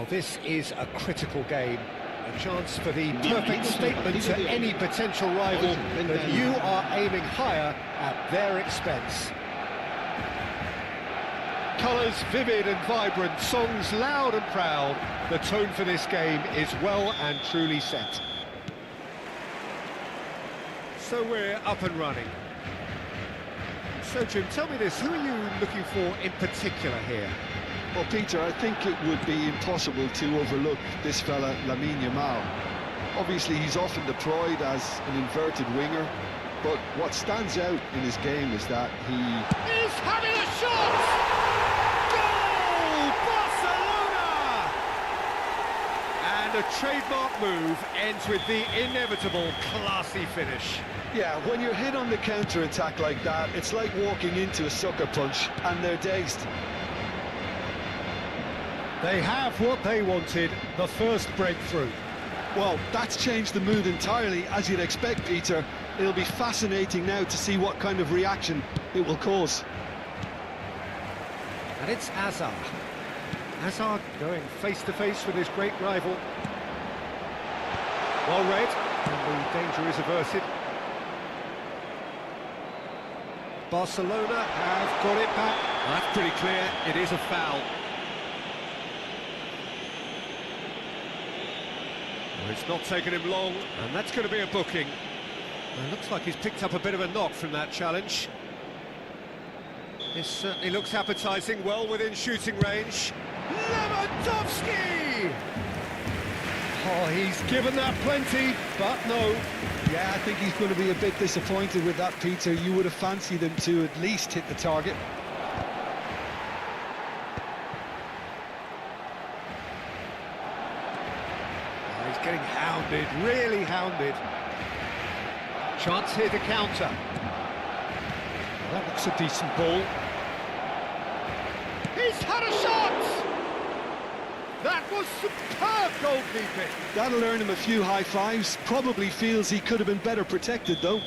Well, this is a critical game, a chance for the perfect statement to any potential rival that you are aiming higher at their expense. Colours vivid and vibrant, songs loud and proud. The tone for this game is well and truly set. So we're up and running. So Jim, tell me this, who are you looking for in particular here? Well, Peter, I think it would be impossible to overlook this fella, Lamine Yamal. Obviously, he's often deployed as an inverted winger, but what stands out in his game is that He's having a shot! Goal! Barcelona! And a trademark move ends with the inevitable classy finish. Yeah, when you're hit on the counter-attack like that, it's like walking into a sucker punch and they're dazed. They have what they wanted, the first breakthrough. Well, that's changed the mood entirely, as you'd expect, Peter. It'll be fascinating now to see what kind of reaction it will cause. And it's Hazard. Hazard going face-to-face with his great rival. Well read, and the danger is averted. Barcelona have got it back. That's pretty clear, it is a foul. Well, it's not taken him long, and that's going to be a booking. It looks like he's picked up a bit of a knock from that challenge. This certainly looks appetising, well within shooting range. Lewandowski! Oh, he's given that plenty, but no. Yeah, I think he's going to be a bit disappointed with that, Peter. You would have fancied him to at least hit the target. Oh, he's getting hounded, really hounded. Chance here to counter. That looks a decent ball. He's had a shot! That was superb goalkeeping. That'll earn him a few high fives. Probably feels he could have been better protected, though.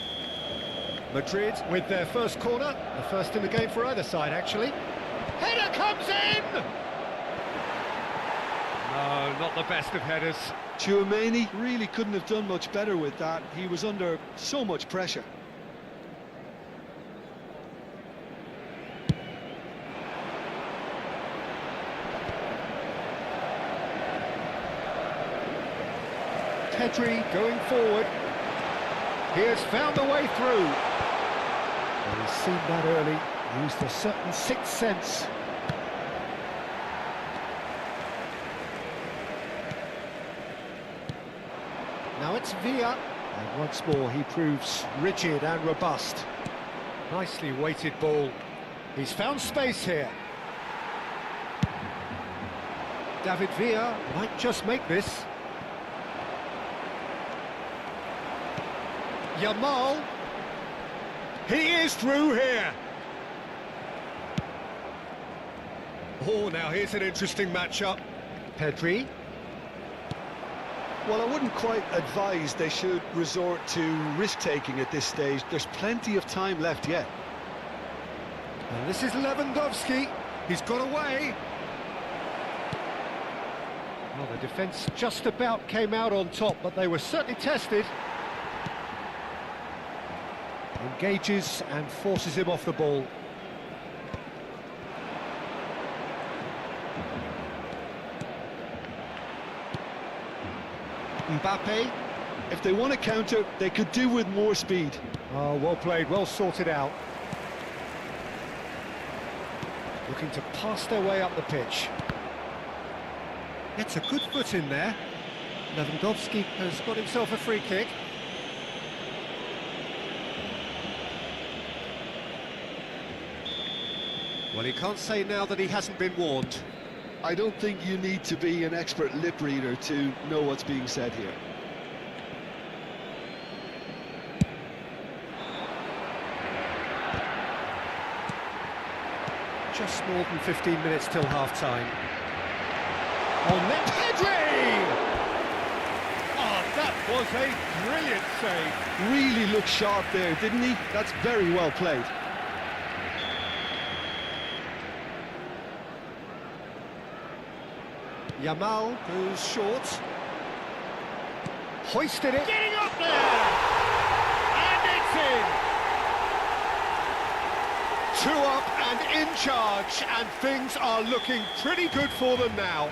Madrid with their first corner. The first in the game for either side, actually. Header comes in! No, not the best of headers. Tchouaméni really couldn't have done much better with that. He was under so much pressure. Pedri going forward. He has found a way through. Well, he's seen that early, used a certain sixth sense. Now it's Villa, and once more he proves rigid and robust. Nicely weighted ball. He's found space here. David Villa might just make this. Yamal, he is through here. Oh, now here's an interesting matchup. Pedri. Well, I wouldn't quite advise they should resort to risk-taking at this stage. There's plenty of time left yet. And this is Lewandowski. He's got away. Well, the defence just about came out on top, but they were certainly tested. Engages and forces him off the ball. Mbappe. If they want to counter, they could do with more speed. Oh, well played, well sorted out. Looking to pass their way up the pitch. Gets a good foot in there. Lewandowski has got himself a free kick. Well, he can't say now that he hasn't been warned. I don't think you need to be an expert lip reader to know what's being said here. Just more than 15 minutes till half-time. On net, Pedri! Oh, that was a brilliant save. Really looked sharp there, didn't he? That's very well played. Yamal goes short. Hoisted it. Getting up there! And it's in! 2 up and in charge, and things are looking pretty good for them now.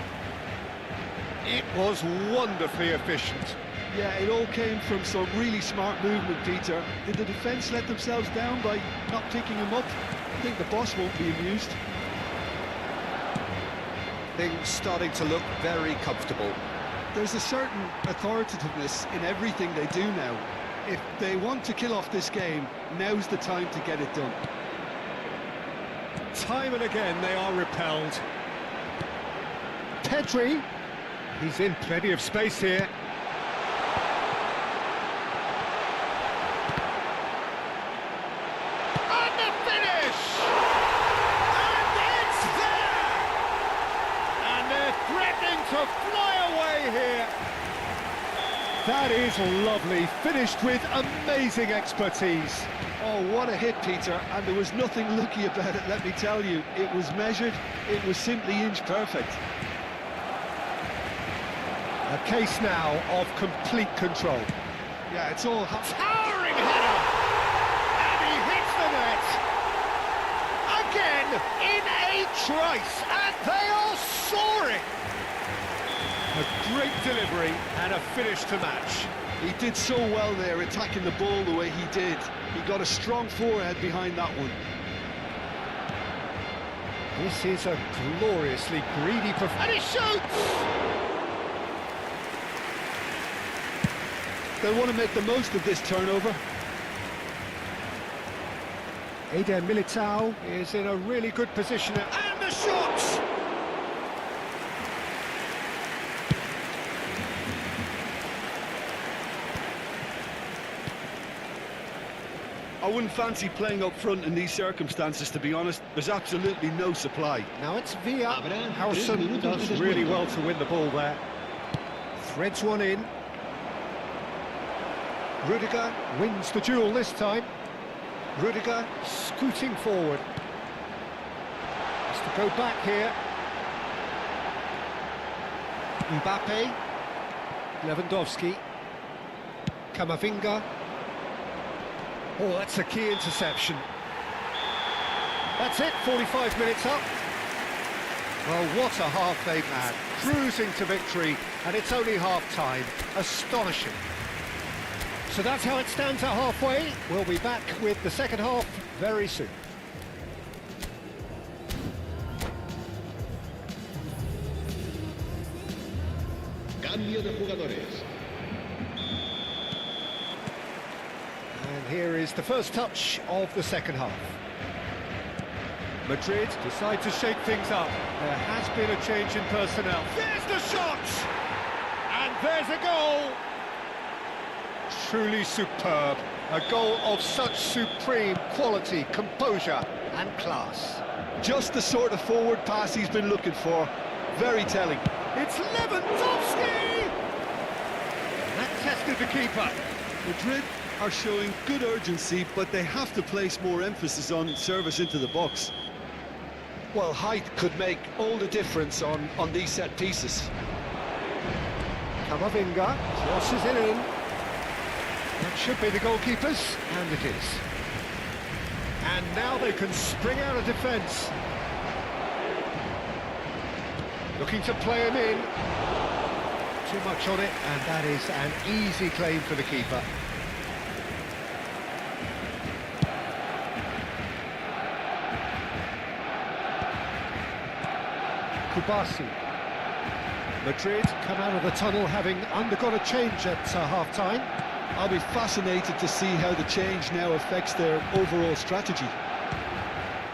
It was wonderfully efficient. Yeah, it all came from some really smart movement, Peter. Did the defence let themselves down by not picking him up? I think the boss won't be amused. Things starting to look very comfortable. There's a certain authoritativeness in everything they do now. If they want to kill off this game, now's the time to get it done. Time and again they are repelled. Pedri, he's in plenty of space here. And the finish! And it's there! And they're threatening to fly away here. That is lovely, finished with amazing expertise. Oh, what a hit, Peter, and there was nothing lucky about it, let me tell you. It was measured, it was simply inch perfect. A case now of complete control. Yeah, it's all... Towering header! And he hits the net! Again, in a trice, and they are soaring! A great delivery and a finish to match. He did so well there, attacking the ball the way he did. He got a strong forehead behind that one. This is a gloriously greedy performance. And he shoots! They'll want to make the most of this turnover. Eder Militao is in a really good position. And the shot! I wouldn't fancy playing up front in these circumstances, to be honest. There's absolutely no supply. Now it's Villa. Habrá 3 Harrison minutos does de really descuento. well to win the ball there. Threads one in. Rudiger wins the duel this time. Rudiger scooting forward. Has to go back here. Mbappe. Lewandowski. Camavinga. Oh, that's a key interception. That's it, 45 minutes up. Well, what a half they've had. Cruising to victory, and it's only half-time. Astonishing. So that's how it stands at halfway. We'll be back with the second half very soon. Cambio de jugadores. And here is the first touch of the second half. Madrid decide to shake things up. There has been a change in personnel. There's the shot! And there's a goal! Truly superb. A goal of such supreme quality, composure and class. Just the sort of forward pass he's been looking for. Very telling. It's Lewandowski! That tested the keeper. Madrid are showing good urgency, but they have to place more emphasis on service into the box. Well, height could make all the difference on these set pieces. Camavinga crosses it in. That should be the goalkeepers, and it is. And now they can spring out of defence. Looking to play him in. Too much on it, and that is an easy claim for the keeper. Kubasi. Madrid come out of the tunnel having undergone a change at half-time. I'll be fascinated to see how the change now affects their overall strategy.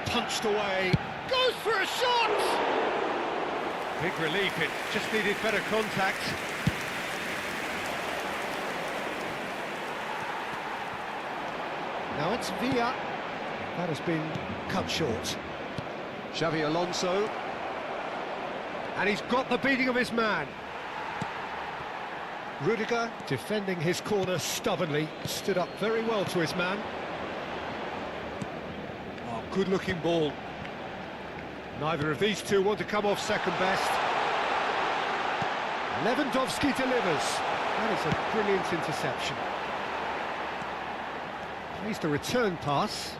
Punched away. Goes for a shot! Big relief, it just needed better contact. Now it's Villa. That has been cut short. Xavi Alonso. And he's got the beating of his man. Rudiger defending his corner stubbornly, stood up very well to his man. Oh, good-looking ball. Neither of these two want to come off second best. Lewandowski delivers. That is a brilliant interception. Plays the return pass.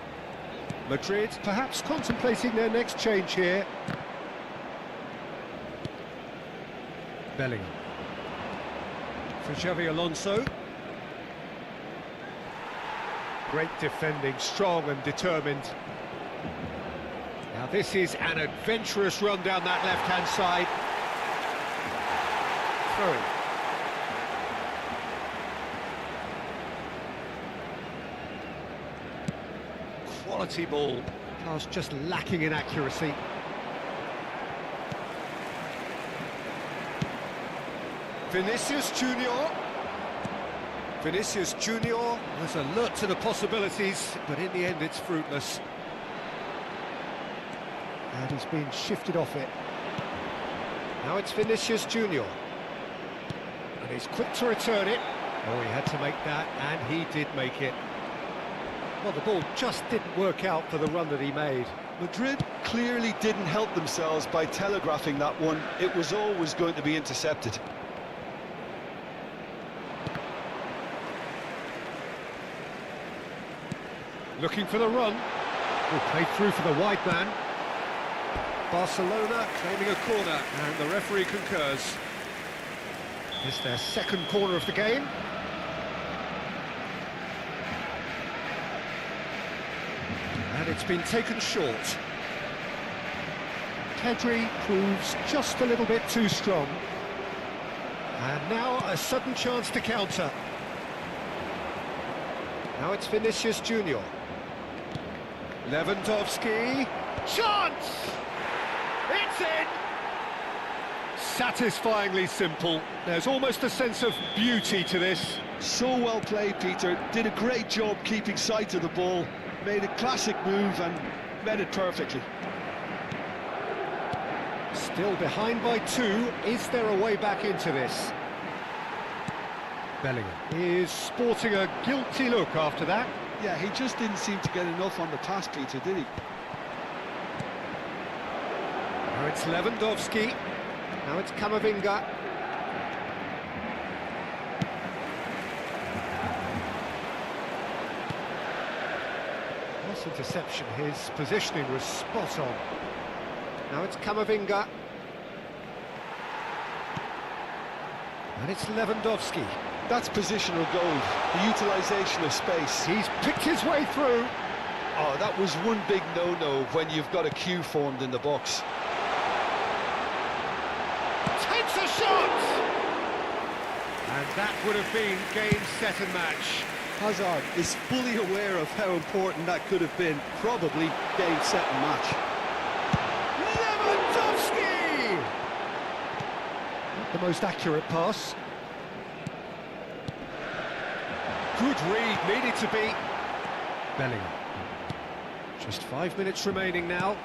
Madrid perhaps contemplating their next change here. Bellingham. For Xavi Alonso. Great defending, strong and determined. Now this is an adventurous run down that left-hand side. Throw. Quality ball. Pass just lacking in accuracy. Vinicius Junior. Vinicius Junior was alert to the possibilities, but in the end it's fruitless. And he's been shifted off it. Now it's Vinicius Junior. And And he's quick to return it. Oh, he had to make that, and he did make it. Well, the ball just didn't work out for the run that he made. Madrid clearly didn't help themselves by telegraphing that one. It was always going to be intercepted. Looking for the run. Oh, played through for the wide man. Barcelona claiming a corner, and the referee concurs. It's their second corner of the game. And it's been taken short. Pedri proves just a little bit too strong. And now a sudden chance to counter. Now it's Vinicius Junior. Lewandowski. Chance! It's in! Satisfyingly simple. There's almost a sense of beauty to this. So well played, Peter. Did a great job keeping sight of the ball. Made a classic move and met it perfectly. Still behind by 2. Is there a way back into this? Bellingham is sporting a guilty look after that. Yeah, he just didn't seem to get enough on the pass, Peter, did he? Now it's Lewandowski. Now it's Camavinga. Nice interception. His positioning was spot on. Now it's Camavinga. And it's Lewandowski. That's positional goal, the utilisation of space. He's picked his way through. Oh, that was one big no-no when you've got a queue formed in the box. Takes a shot! And that would have been game, set and match. Hazard is fully aware of how important that could have been. Probably game, set and match. Lewandowski! Not the most accurate pass. Good read, needed to be. Bellingham. Just 5 minutes remaining now.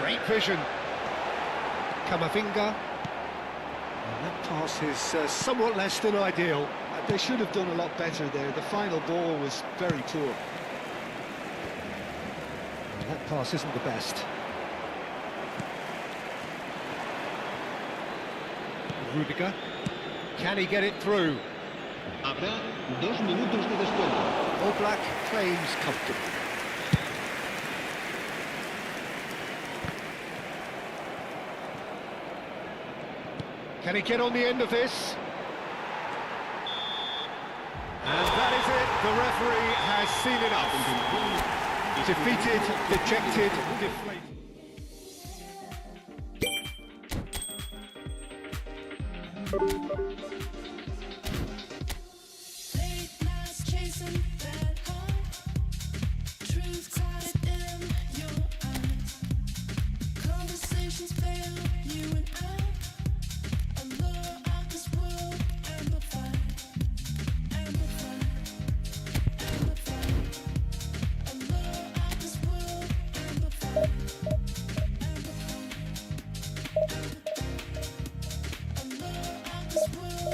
Great vision. Camavinga. And that pass is somewhat less than ideal. They should have done a lot better there. The final ball was very poor. And that pass isn't the best. Rudiger. Can he get it through? Habrá 2 minutos de descuento. All Black claims comfortable. Can he get on the end of this? And that is it. The referee has seen enough. Defeated, dejected, deflated. Late nights chasing that high. Truth clouded in your eyes. Conversations fail, you and I. Allure of this world and the fight. And the fight. And the fight. Allure of this world and the fight. And the fight. Allure of this world.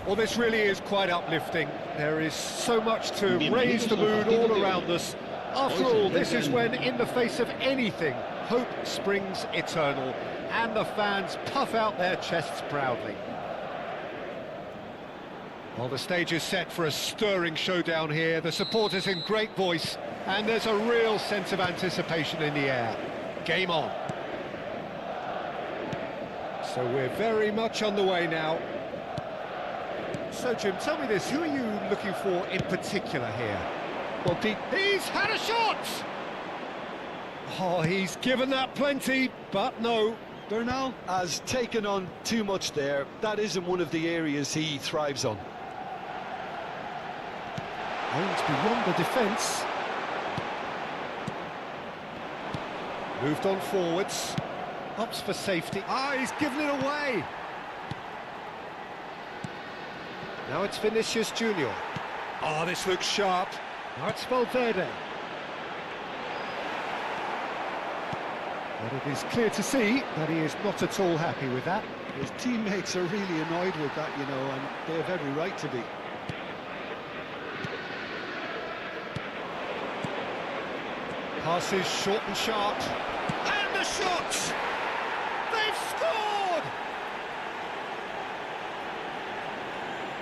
Well, this really is quite uplifting. There is so much to raise the mood all around us. After all, this is when, in the face of anything, hope springs eternal, and the fans puff out their chests proudly. Well, the stage is set for a stirring showdown here. The supporters in great voice, and there's a real sense of anticipation in the air. Game on. So we're very much on the way now. So, Jim, tell me this, who are you looking for in particular here? Well, Pete, He's had a shot! Oh, he's given that plenty, but no. Bernal has taken on too much there. That isn't one of the areas he thrives on. Aimed beyond the defence. Moved on forwards. Ups for safety. Ah, he's given it away. Now it's Vinicius Junior. Oh, this looks sharp. Now it's Valverde. But it is clear to see that he is not at all happy with that. His teammates are really annoyed with that, you know, and they have every right to be. Passes short and sharp. And the shot! They've scored!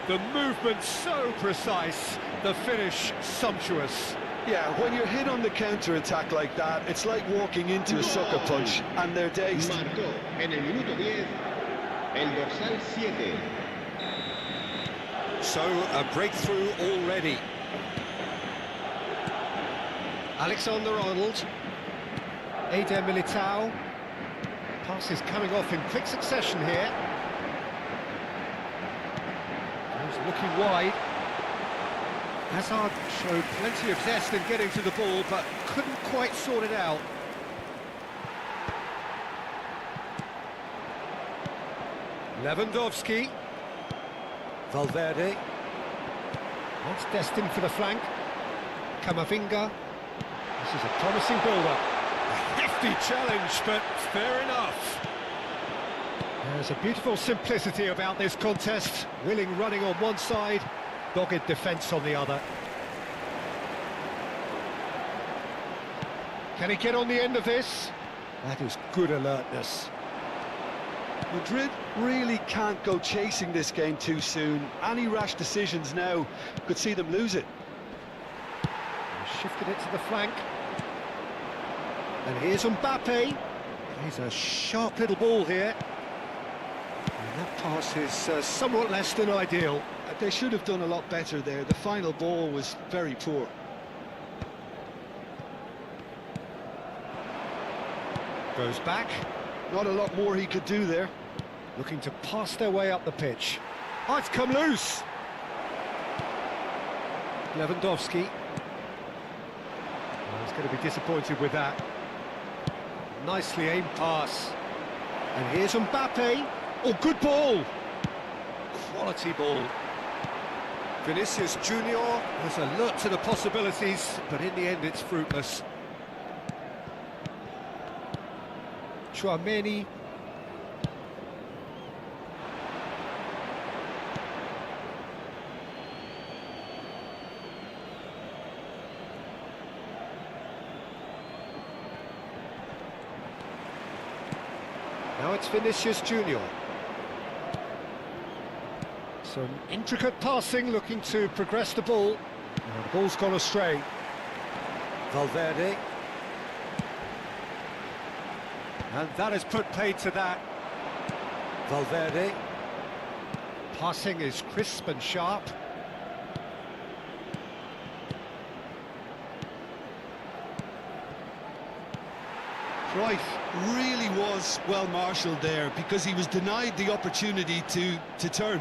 The movement so precise, the finish sumptuous. Yeah, when you're hit on the counter-attack like that, it's like walking into a sucker punch, and they're dazed. Marcó en el minuto 10 el dorsal 7. So, a breakthrough already. Alexander-Arnold. Eder Militao. Passes coming off in quick succession here. He's looking wide. Hazard showed plenty of zest in getting to the ball, but couldn't quite sort it out. Lewandowski. Valverde. Once destined for the flank. Camavinga. This is a promising build-up. A hefty challenge, but fair enough. There's a beautiful simplicity about this contest. Willing running on one side, dogged defence on the other. Can he get on the end of this? That is good alertness. Madrid really can't go chasing this game too soon. Any rash decisions now could see them lose it. Shifted it to the flank. And here's Mbappe. He's a sharp little ball here. And that pass is somewhat less than ideal. They should have done a lot better there. The final ball was very poor. Goes back. Not a lot more he could do there. Looking to pass their way up the pitch. Oh, it's come loose. Lewandowski. Oh, he's going to be disappointed with that. Nicely aimed pass. And here's Mbappe. Oh, good ball. Quality ball. Vinicius Junior was alert to the possibilities, but in the end it's fruitless. Chouameni. Now it's Vinicius Junior. Some intricate passing, looking to progress the ball. And the ball's gone astray. Valverde. And that has put paid to that. Valverde. Passing is crisp and sharp. Cruyff really was well marshalled there because he was denied the opportunity to turn.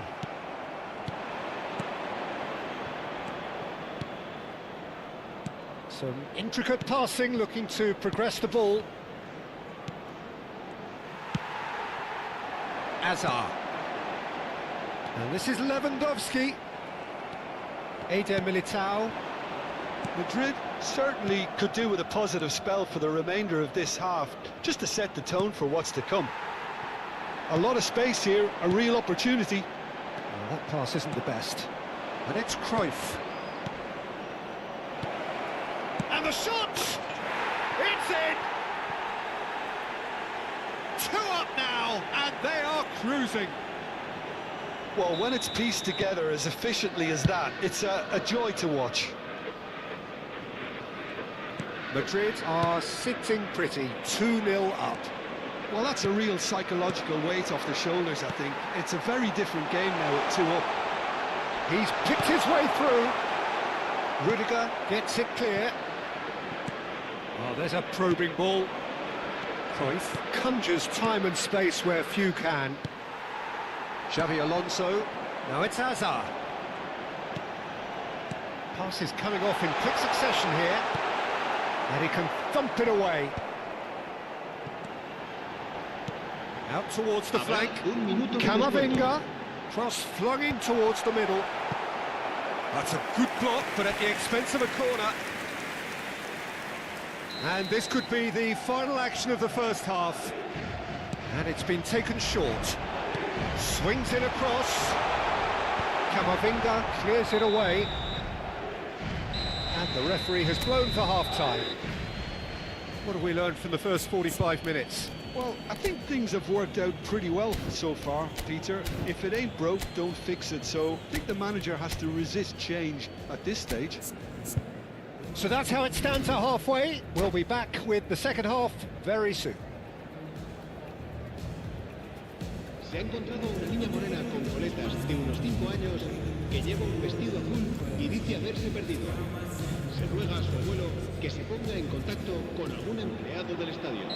Some intricate passing, looking to progress the ball. Hazard. And this is Lewandowski. Eder Militao. Madrid certainly could do with a positive spell for the remainder of this half, just to set the tone for what's to come. A lot of space here, a real opportunity. Well, that pass isn't the best. And it's Cruyff. And the shot! It's in! 2 up now, and they are cruising. Well, when it's pieced together as efficiently as that, it's a joy to watch. Madrid are sitting pretty, 2-0 up. Well, that's a real psychological weight off the shoulders, I think. It's a very different game now at 2 up. He's picked his way through. Rudiger gets it clear. Oh, there's a probing ball. Cruyff conjures time and space where few can. Xavi Alonso. Now it's Hazard. Pass is coming off in quick succession here. And he can thump it away. Out towards the flank. Camavinga. Cross flung in towards the middle. That's a good block, but at the expense of a corner. And this could be the final action of the first half. And it's been taken short. Swings it across. Camavinga clears it away. And the referee has blown for half-time. What have we learned from the first 45 minutes? Well, I think things have worked out pretty well so far, Peter. If it ain't broke, don't fix it. So I think the manager has to resist change at this stage. So that's how it stands at halfway. We'll be back with the second half very soon. Se ha encontrado una niña morena con coletas de unos 5 años que lleva un vestido azul y dice haberse perdido. Se ruega a su abuelo que se ponga en contacto con algún empleado del estadio.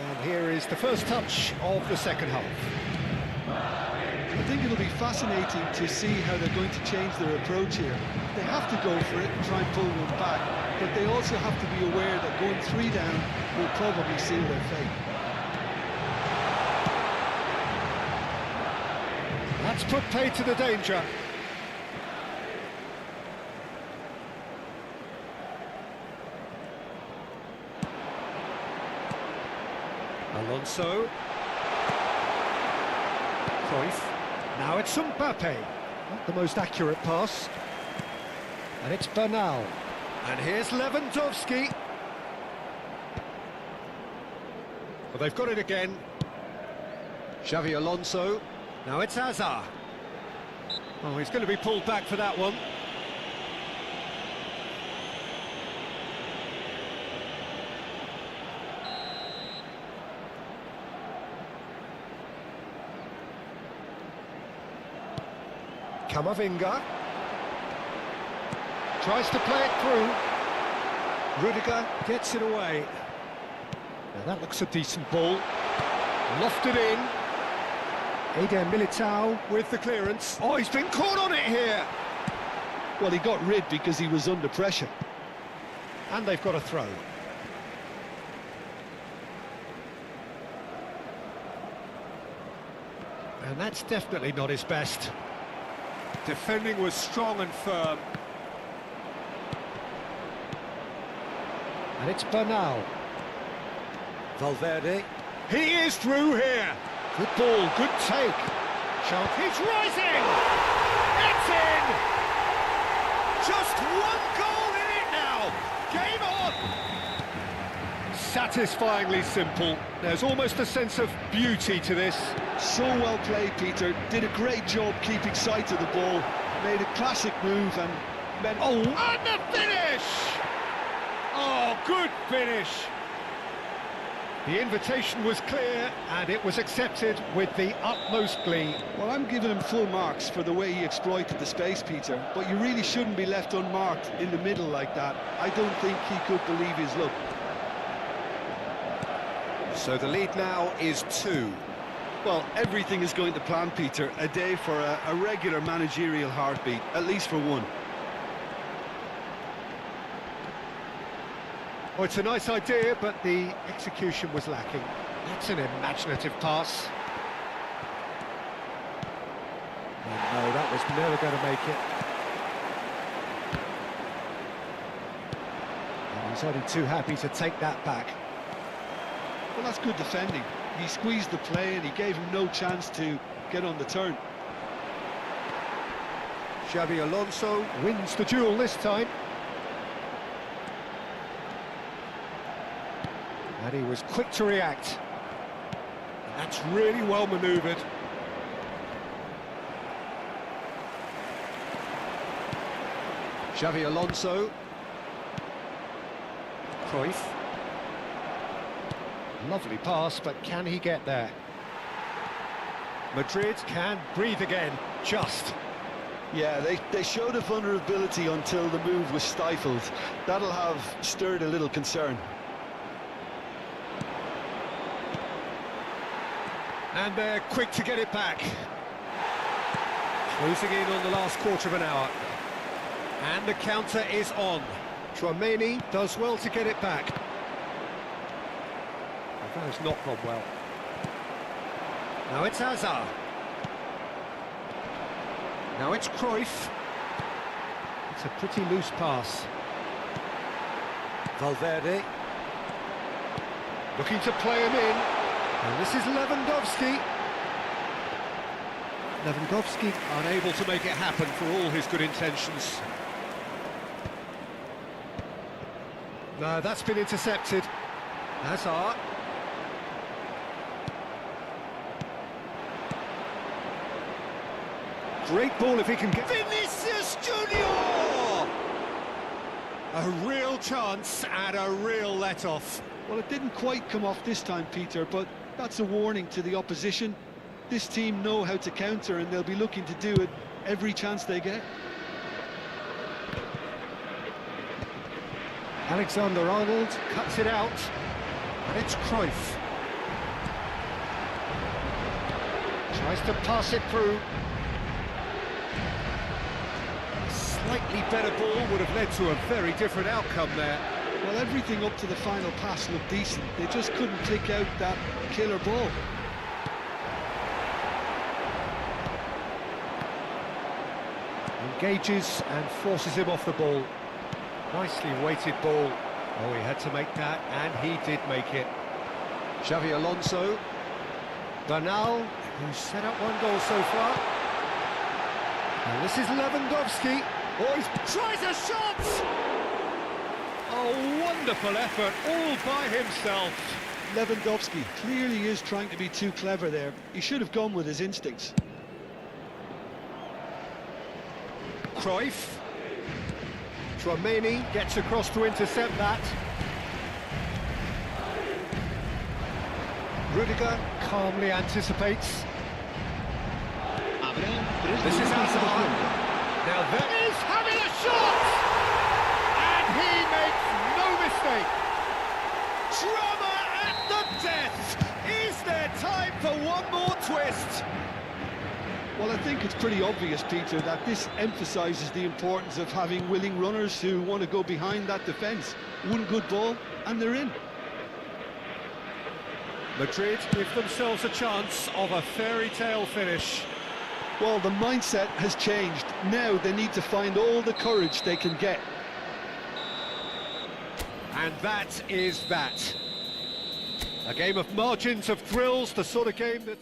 And here is the first touch of the second half. I think it'll be fascinating to see how they're going to change their approach here. They have to go for it and try and pull one back, but they also have to be aware that going 3 down will probably seal their fate. That's put pay to the danger. Alonso. Cruyff. Now it's Mbappe. Not the most accurate pass. And it's Bernal. And here's Lewandowski. Well, they've got it again. Xavi Alonso. Now it's Hazard. Oh, he's going to be pulled back for that one. Camavinga tries to play it through. Rudiger gets it away. Now that looks a decent ball. Lofted in. Eder Militao with the clearance. Oh, he's been caught on it here. Well, he got rid because he was under pressure. And they've got a throw. And that's definitely not his best. Defending was strong and firm. And it's Bernal. Valverde. He is through here. Good ball, good take. Chance, he's rising! It's in! Just one goal in it now! Game on! Satisfyingly simple. There's almost a sense of beauty to this. So well played, Peter. Did a great job keeping sight of the ball. Made a classic move and meant... Oh, and the finish! Oh, good finish! The invitation was clear, and it was accepted with the utmost glee. Well, I'm giving him full marks for the way he exploited the space, Peter. But you really shouldn't be left unmarked in the middle like that. I don't think he could believe his luck. So the lead now is 2. Well, everything is going to plan, Peter. A day for a regular managerial heartbeat, at least for one. Well, it's a nice idea, but the execution was lacking. That's an imaginative pass. Oh, no, that was never going to make it. And he's only too happy to take that back. Well, that's good defending. He squeezed the play and he gave him no chance to get on the turn. Xavi Alonso wins the duel this time. And he was quick to react. And that's really well manoeuvred. Xavi Alonso. Cruyff. Lovely pass, but can he get there? Madrid can breathe again, just. Yeah, they showed a vulnerability until the move was stifled. That'll have stirred a little concern. And they're quick to get it back. Closing in on the last quarter of an hour. And the counter is on. Tchouaméni does well to get it back. That has not gone well. Now it's Hazard. Now it's Cruyff. It's a pretty loose pass. Valverde. Looking to play him in. And this is Lewandowski. Lewandowski unable to make it happen for all his good intentions. No, that's been intercepted. Hazard. Great ball if he can get... Vinicius Junior! A real chance and a real let-off. Well, it didn't quite come off this time, Peter, but that's a warning to the opposition. This team know how to counter and they'll be looking to do it every chance they get. Alexander-Arnold cuts it out, and it's Cruyff. Tries to pass it through. A slightly better ball would have led to a very different outcome there. Well, everything up to the final pass looked decent. They just couldn't pick out that killer ball. Engages and forces him off the ball. Nicely weighted ball. Oh, he had to make that, and he did make it. Xavi Alonso. Bernal, who's set up one goal so far. And this is Lewandowski. Oh, he tries a shot! Oh, wonderful effort, all by himself. Lewandowski clearly is trying to be too clever there. He should have gone with his instincts. Cruyff. Tchouaméni gets across to intercept that. Rudiger calmly anticipates. This is Hazard. Now there is having a shot! And he makes no mistake. Drama at the death! Is there time for one more twist? Well, I think it's pretty obvious, Peter, that this emphasises the importance of having willing runners who want to go behind that defence. One good ball, and they're in. Madrid give themselves a chance of a fairy tale finish. Well, the mindset has changed. Now they need to find all the courage they can get. And that is that. A game of margins, of thrills, the sort of game that...